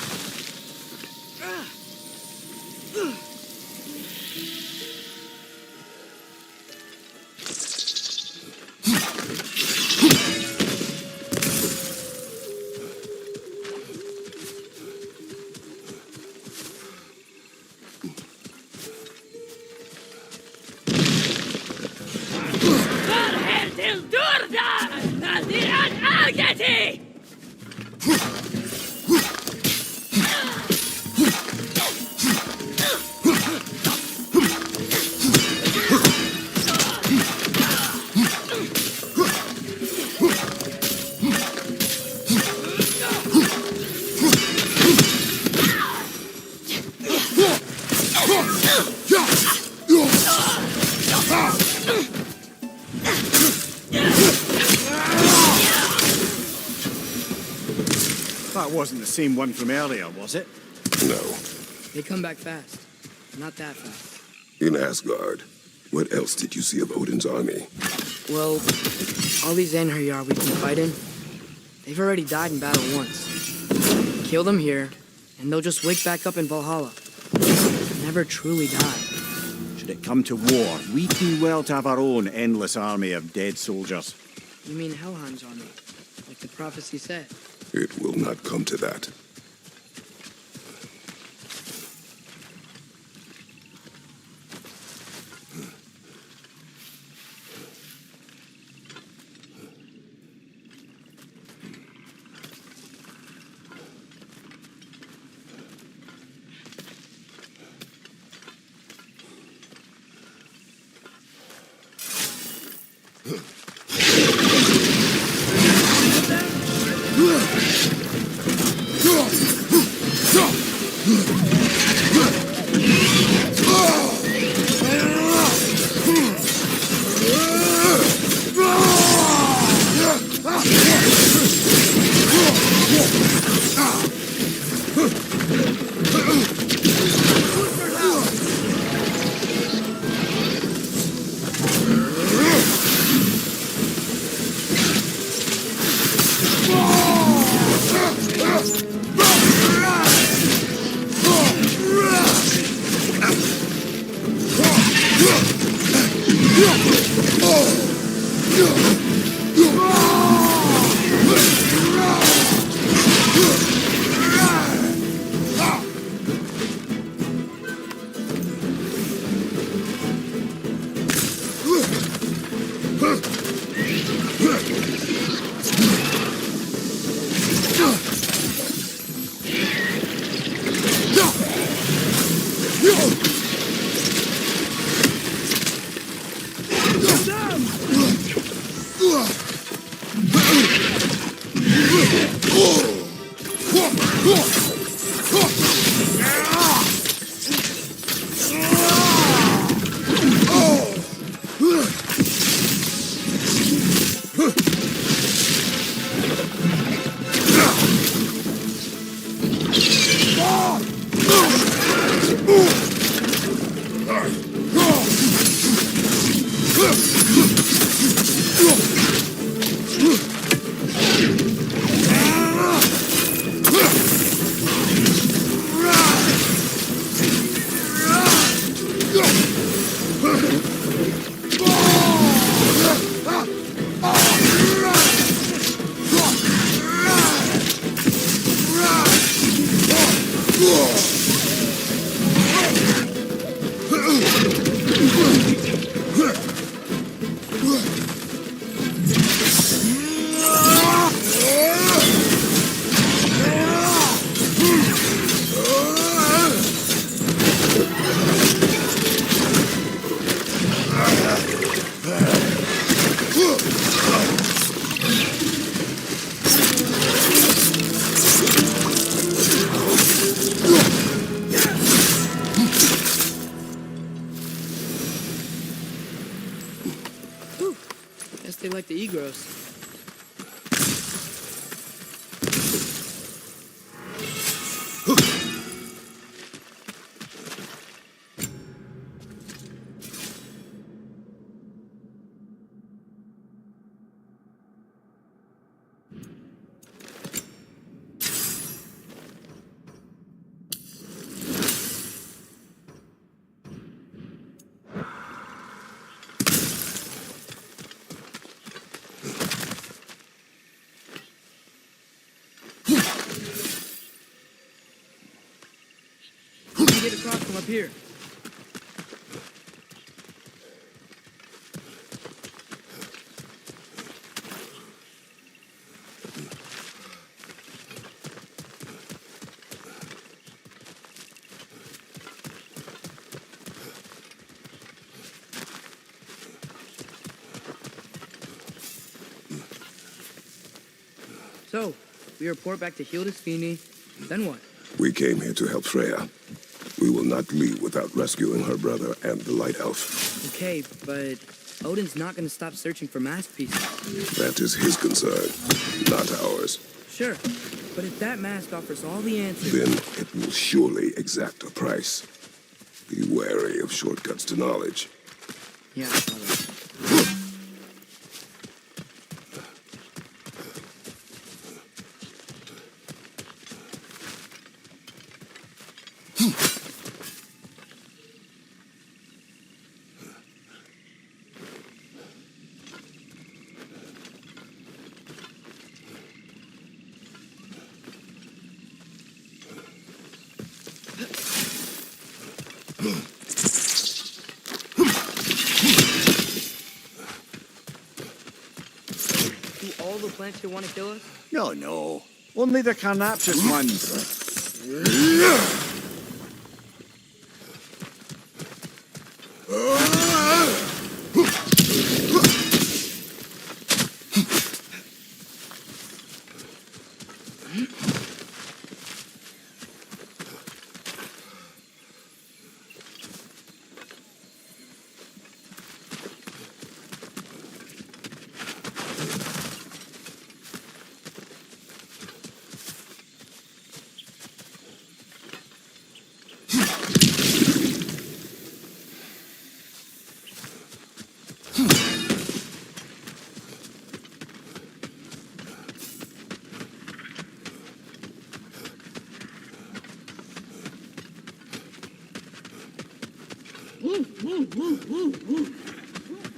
Speaker 2: That wasn't the same one from earlier, was it?
Speaker 3: No.
Speaker 1: They come back fast. Not that fast.
Speaker 3: In Asgard, what else did you see of Odin's army?
Speaker 1: Well, all these Einherjar we can fight in, they've already died in battle once. Kill them here, and they'll just wake back up in Valhalla. Never truly die.
Speaker 2: Should it come to war, we do well to have our own endless army of dead soldiers.
Speaker 1: You mean Helheim's army, like the prophecy said?
Speaker 3: It will not come to that.
Speaker 1: they like the Egros. You can get across from up here. So, we report back to Hildisvini, then what?
Speaker 3: We came here to help Freya. We will not leave without rescuing her brother and the Light Elf.
Speaker 1: Okay, but Odin's not gonna stop searching for masterpieces.
Speaker 3: That is his concern, not ours.
Speaker 1: Sure, but if that mask offers all the answers...
Speaker 3: Then it will surely exact a price. Be wary of shortcuts to knowledge.
Speaker 1: Yeah, I saw that. Do all the plants here want to kill us?
Speaker 2: No, no. Only the carnivorous ones.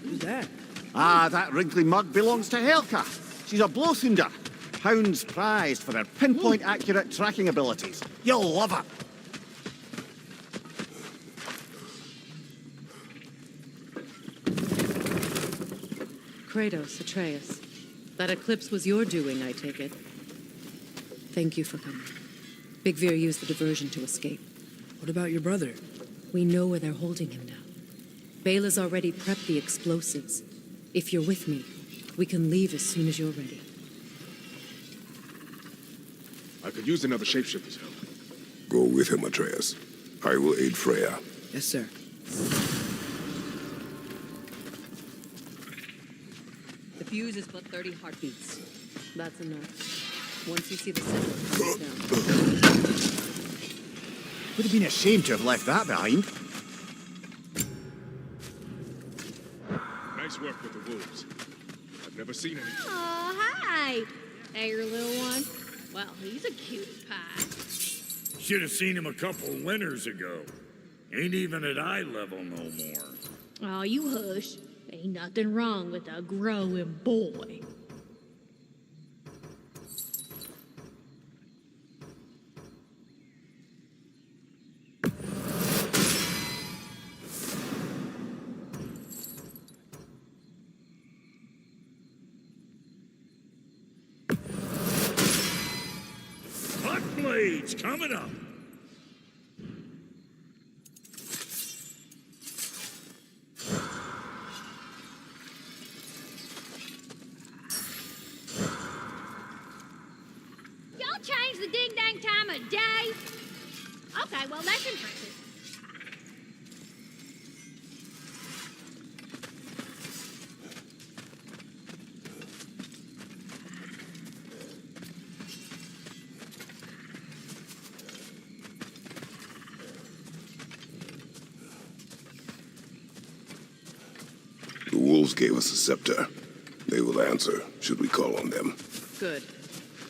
Speaker 1: Who's that?
Speaker 2: Ah, that wrinkly mug belongs to Helka. She's a blowthunder. Hounds prized for their pinpoint accurate tracking abilities. You'll love her.
Speaker 8: Kratos, Atreus. That eclipse was your doing, I take it. Thank you for coming. Big Veer used the diversion to escape.
Speaker 1: What about your brother?
Speaker 8: We know where they're holding him now. Bela's already prepped the explosives. If you're with me, we can leave as soon as you're ready.
Speaker 5: I could use another shapeshifter's help.
Speaker 3: Go with him, Atreus. I will aid Freya.
Speaker 1: Yes, sir.
Speaker 8: The fuse is but 30 heartbeats. That's enough. Once you see the signal, it down.
Speaker 2: Would have been ashamed to have left that behind.
Speaker 5: Nice work with the wolves. I've never seen any.
Speaker 9: Oh, hi. Hey, your little one. Well, he's a cutie pie.
Speaker 10: Should have seen him a couple winters ago. Ain't even at eye level no more.
Speaker 9: Oh, you hush. Ain't nothing wrong with a growing boy.
Speaker 10: Hot blades coming up.
Speaker 9: Y'all change the ding-dang time of day? Okay, well, that's impressive.
Speaker 3: The wolves gave us a scepter. They will answer, should we call on them.
Speaker 8: Good.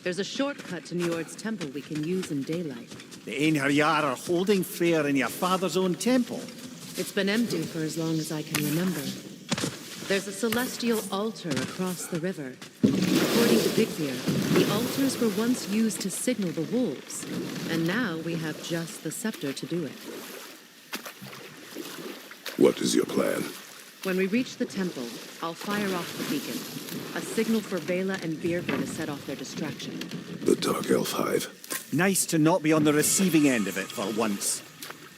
Speaker 8: There's a shortcut to Njord's temple we can use in daylight.
Speaker 2: The Einherjar are holding Freyr in your father's own temple.
Speaker 8: It's been empty for as long as I can remember. There's a celestial altar across the river. According to Bigvir, the altars were once used to signal the wolves, and now we have just the scepter to do it.
Speaker 3: What is your plan?
Speaker 8: When we reach the temple, I'll fire off the beacon, a signal for Bela and Birgir to set off their distraction.
Speaker 3: The Dark Elf Hive.
Speaker 2: Nice to not be on the receiving end of it for once.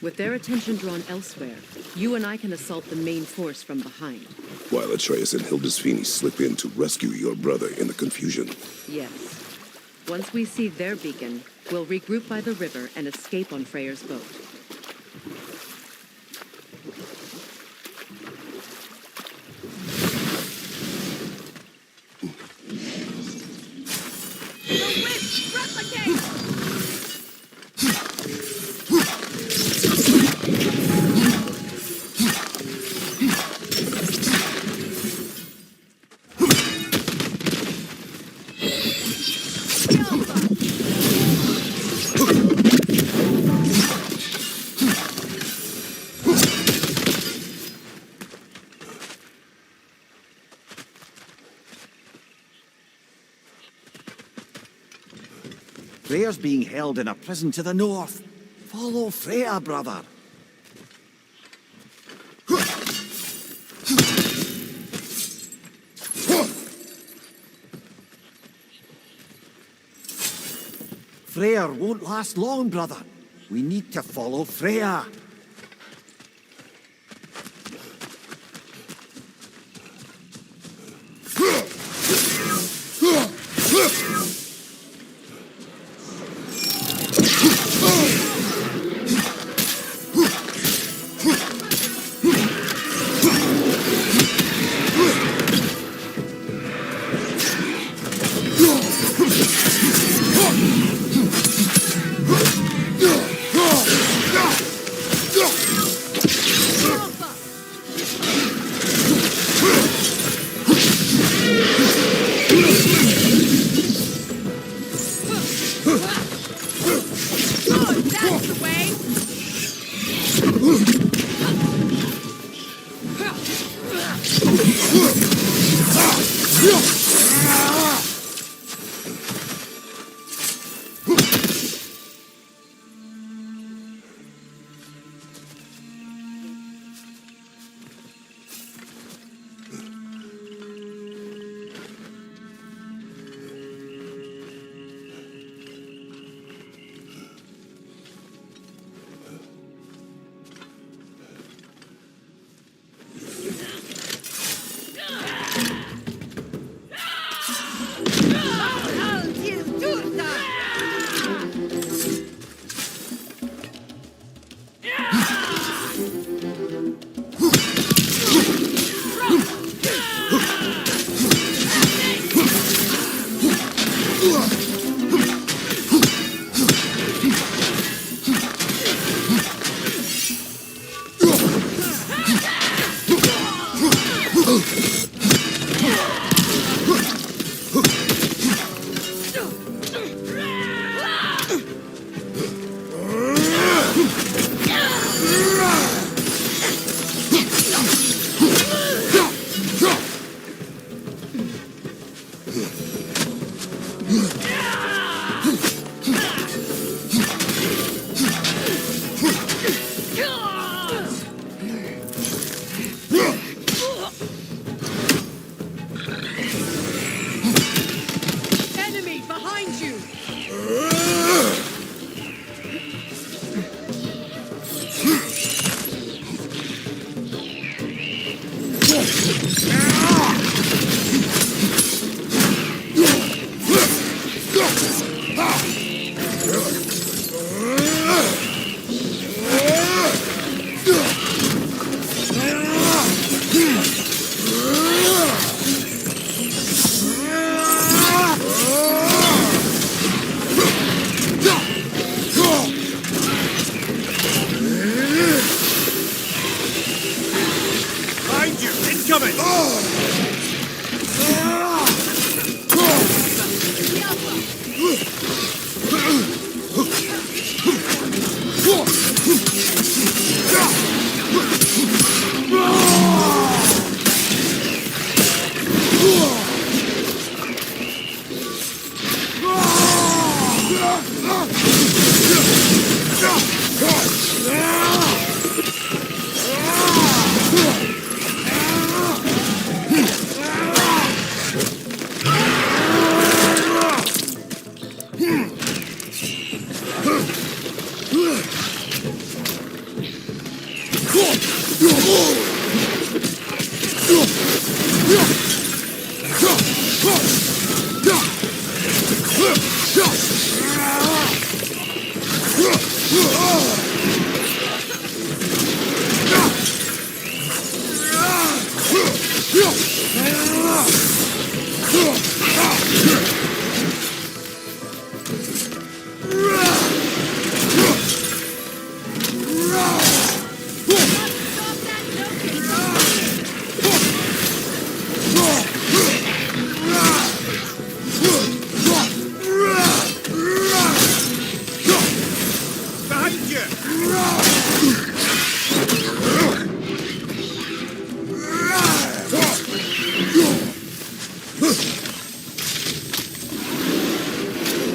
Speaker 8: With their attention drawn elsewhere, you and I can assault the main force from behind.
Speaker 3: While Atreus and Hildisvini slip in to rescue your brother in the confusion.
Speaker 8: Yes. Once we see their beacon, we'll regroup by the river and escape on Freyr's boat.
Speaker 9: The witch replicate!
Speaker 2: Freyr's being held in a prison to the north. Follow Freyr, brother. Freyr won't last long, brother. We need to follow Freyr.
Speaker 9: That's the way!
Speaker 6: Enemy behind you!
Speaker 2: Behind you! incoming!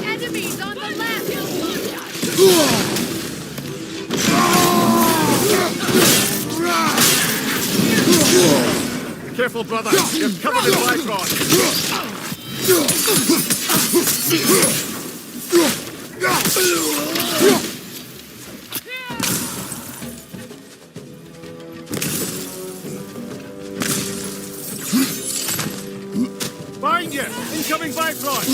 Speaker 9: Enemies on the left!
Speaker 2: Careful, brother. You're covered in Lycon. Find you! Incoming Bifrost!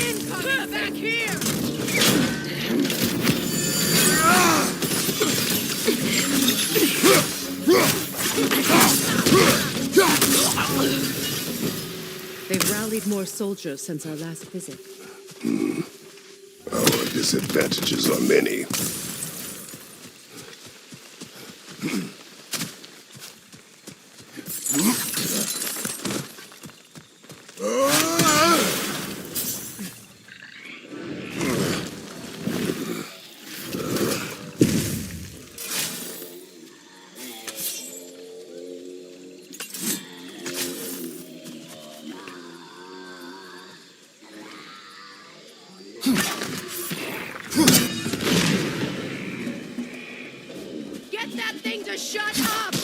Speaker 9: Incoming back here!
Speaker 8: They've rallied more soldiers since our last visit.
Speaker 3: Our disadvantages are many.
Speaker 9: Get that thing to shut up!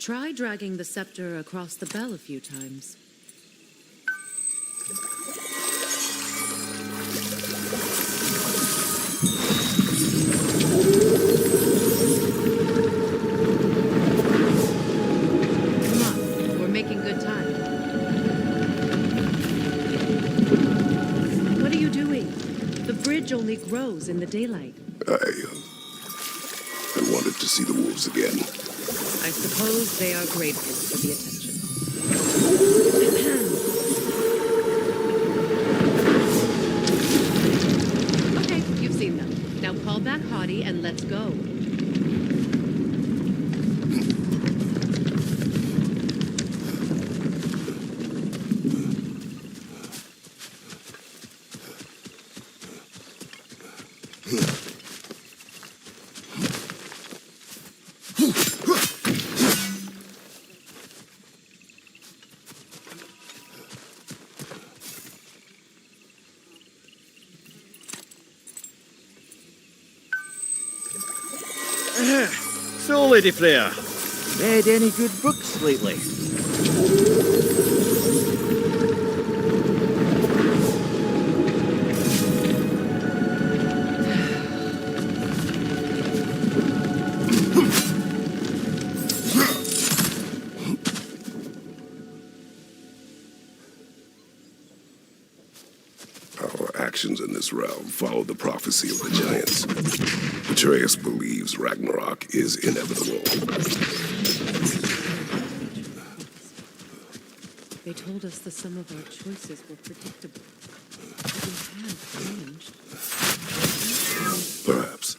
Speaker 8: Try dragging the scepter across the bell a few times. Come on, we're making good time. What are you doing? The bridge only grows in the daylight.
Speaker 3: I wanted to see the wolves again.
Speaker 8: I suppose they are grateful for the attention. Okay, you've seen them. Now call back Haughty and let's go.
Speaker 2: So, Lady Freya, read any good books lately?
Speaker 3: Our actions in this realm follow the prophecy of the giants. Atreus believes Ragnarok is inevitable.
Speaker 8: They told us the sum of our choices were predictable. But we have changed.
Speaker 3: Perhaps.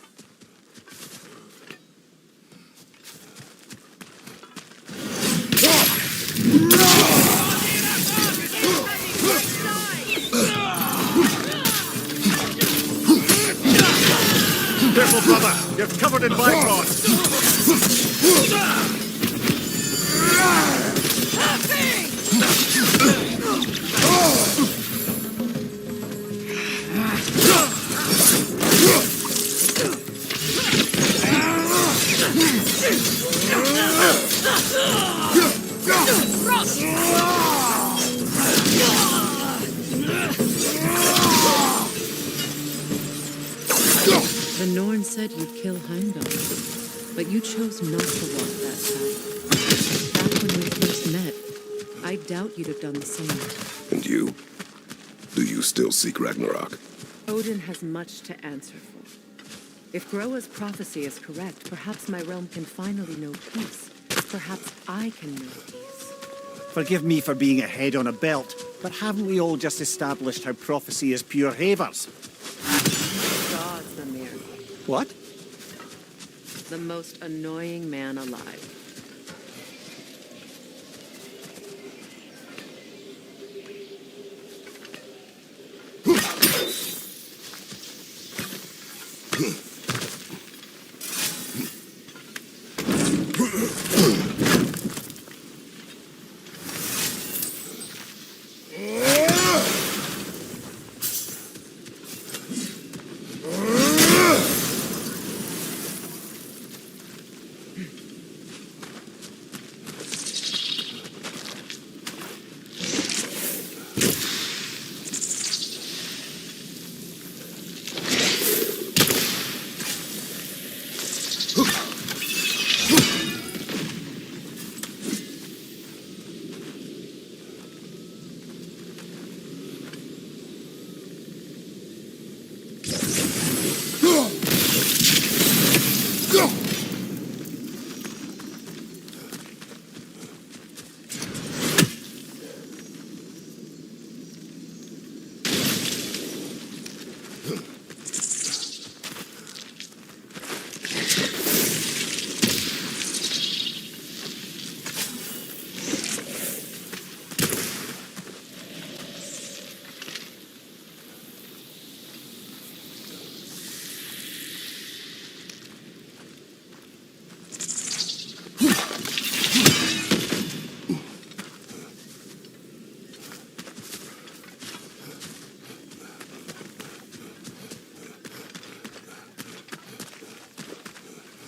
Speaker 2: Careful, brother! You're covered in byproducts!
Speaker 8: The Norn said you'd kill Heimdall, but you chose not to walk that path. Back when we first met, I doubt you'd have done the same.
Speaker 3: And you? Do you still seek Ragnarok?
Speaker 8: Odin has much to answer for. If Groa's prophecy is correct, perhaps my realm can finally know peace. Perhaps I can know peace.
Speaker 2: Forgive me for being a head on a belt, but haven't we all just established how prophecy is pure havers?
Speaker 8: God's the mirror.
Speaker 2: What?
Speaker 8: The most annoying man alive.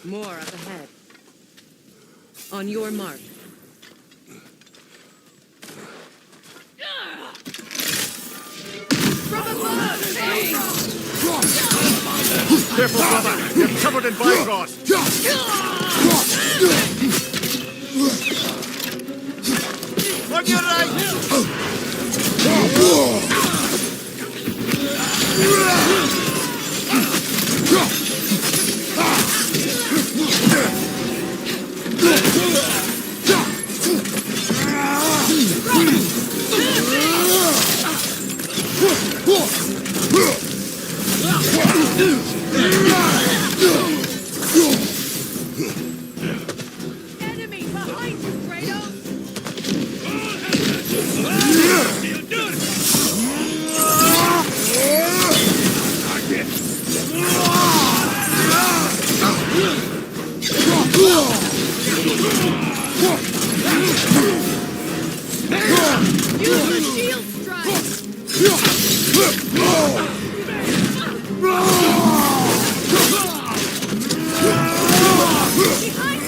Speaker 8: More up ahead. On your mark.
Speaker 2: Careful, brother! You're covered in byproducts! On your right!
Speaker 9: Enemy behind you, Kratos! Use the shield strike! Behind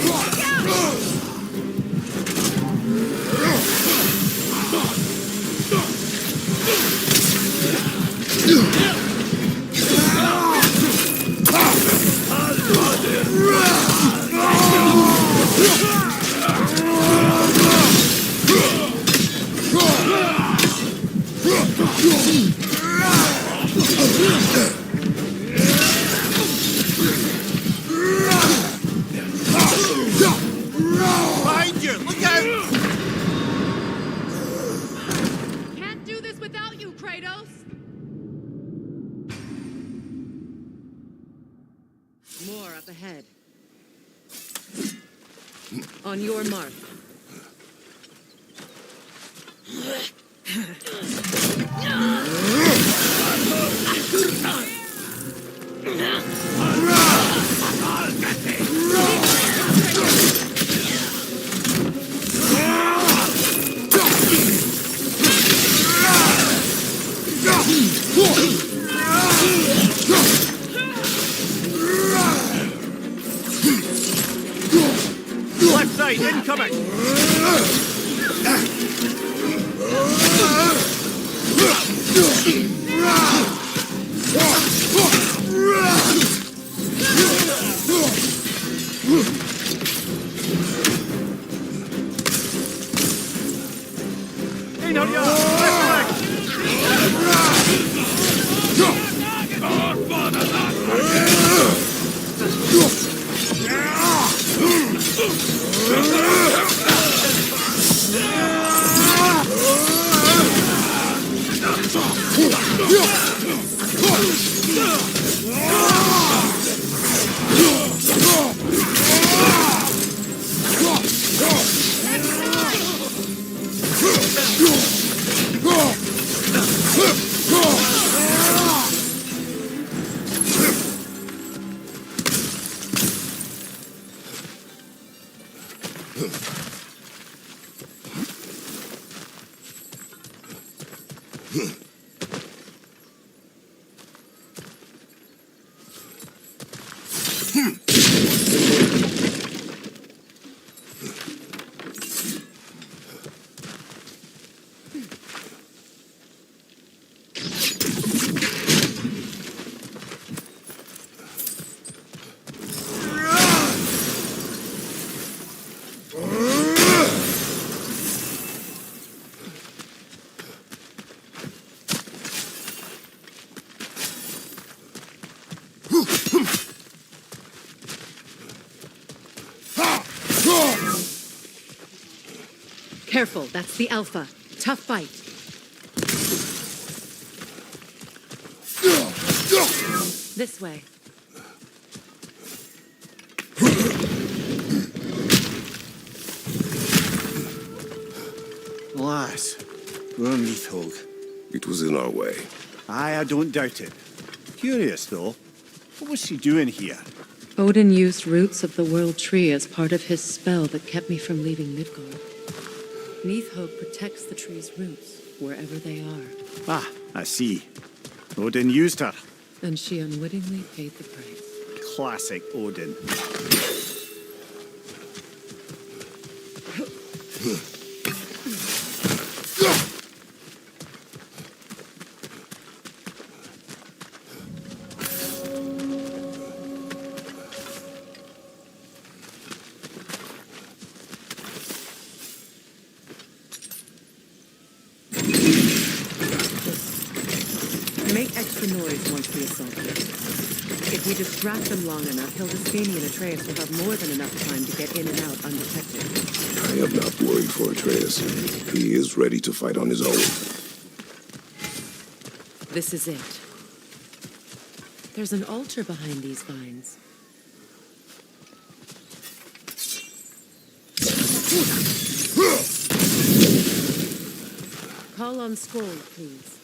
Speaker 2: Behind you! Look out!
Speaker 8: Can't do this without you, Kratos! More up ahead. On your mark.
Speaker 2: Left side, incoming! In on ya! Left leg!
Speaker 8: Careful, that's the Alpha. Tough fight. This way.
Speaker 2: Alas, poor Neathhold.
Speaker 3: It was in our way.
Speaker 2: Aye, I don't doubt it. Curious, though. What was she doing here?
Speaker 8: Odin used roots of the World Tree as part of his spell that kept me from leaving Midgard. Neathhold protects the tree's roots, wherever they are.
Speaker 2: Ah, I see. Odin used her.
Speaker 8: And she unwittingly paid the price.
Speaker 2: Classic Odin.
Speaker 8: Make extra noise once we assault them. If we distract them long enough, Hildesini and Atreus will have more than enough time to get in and out undetected.
Speaker 3: I am not worried for Atreus. He is ready to fight on his own.
Speaker 8: This is it. There's an altar behind these vines. Call on Skoll, please.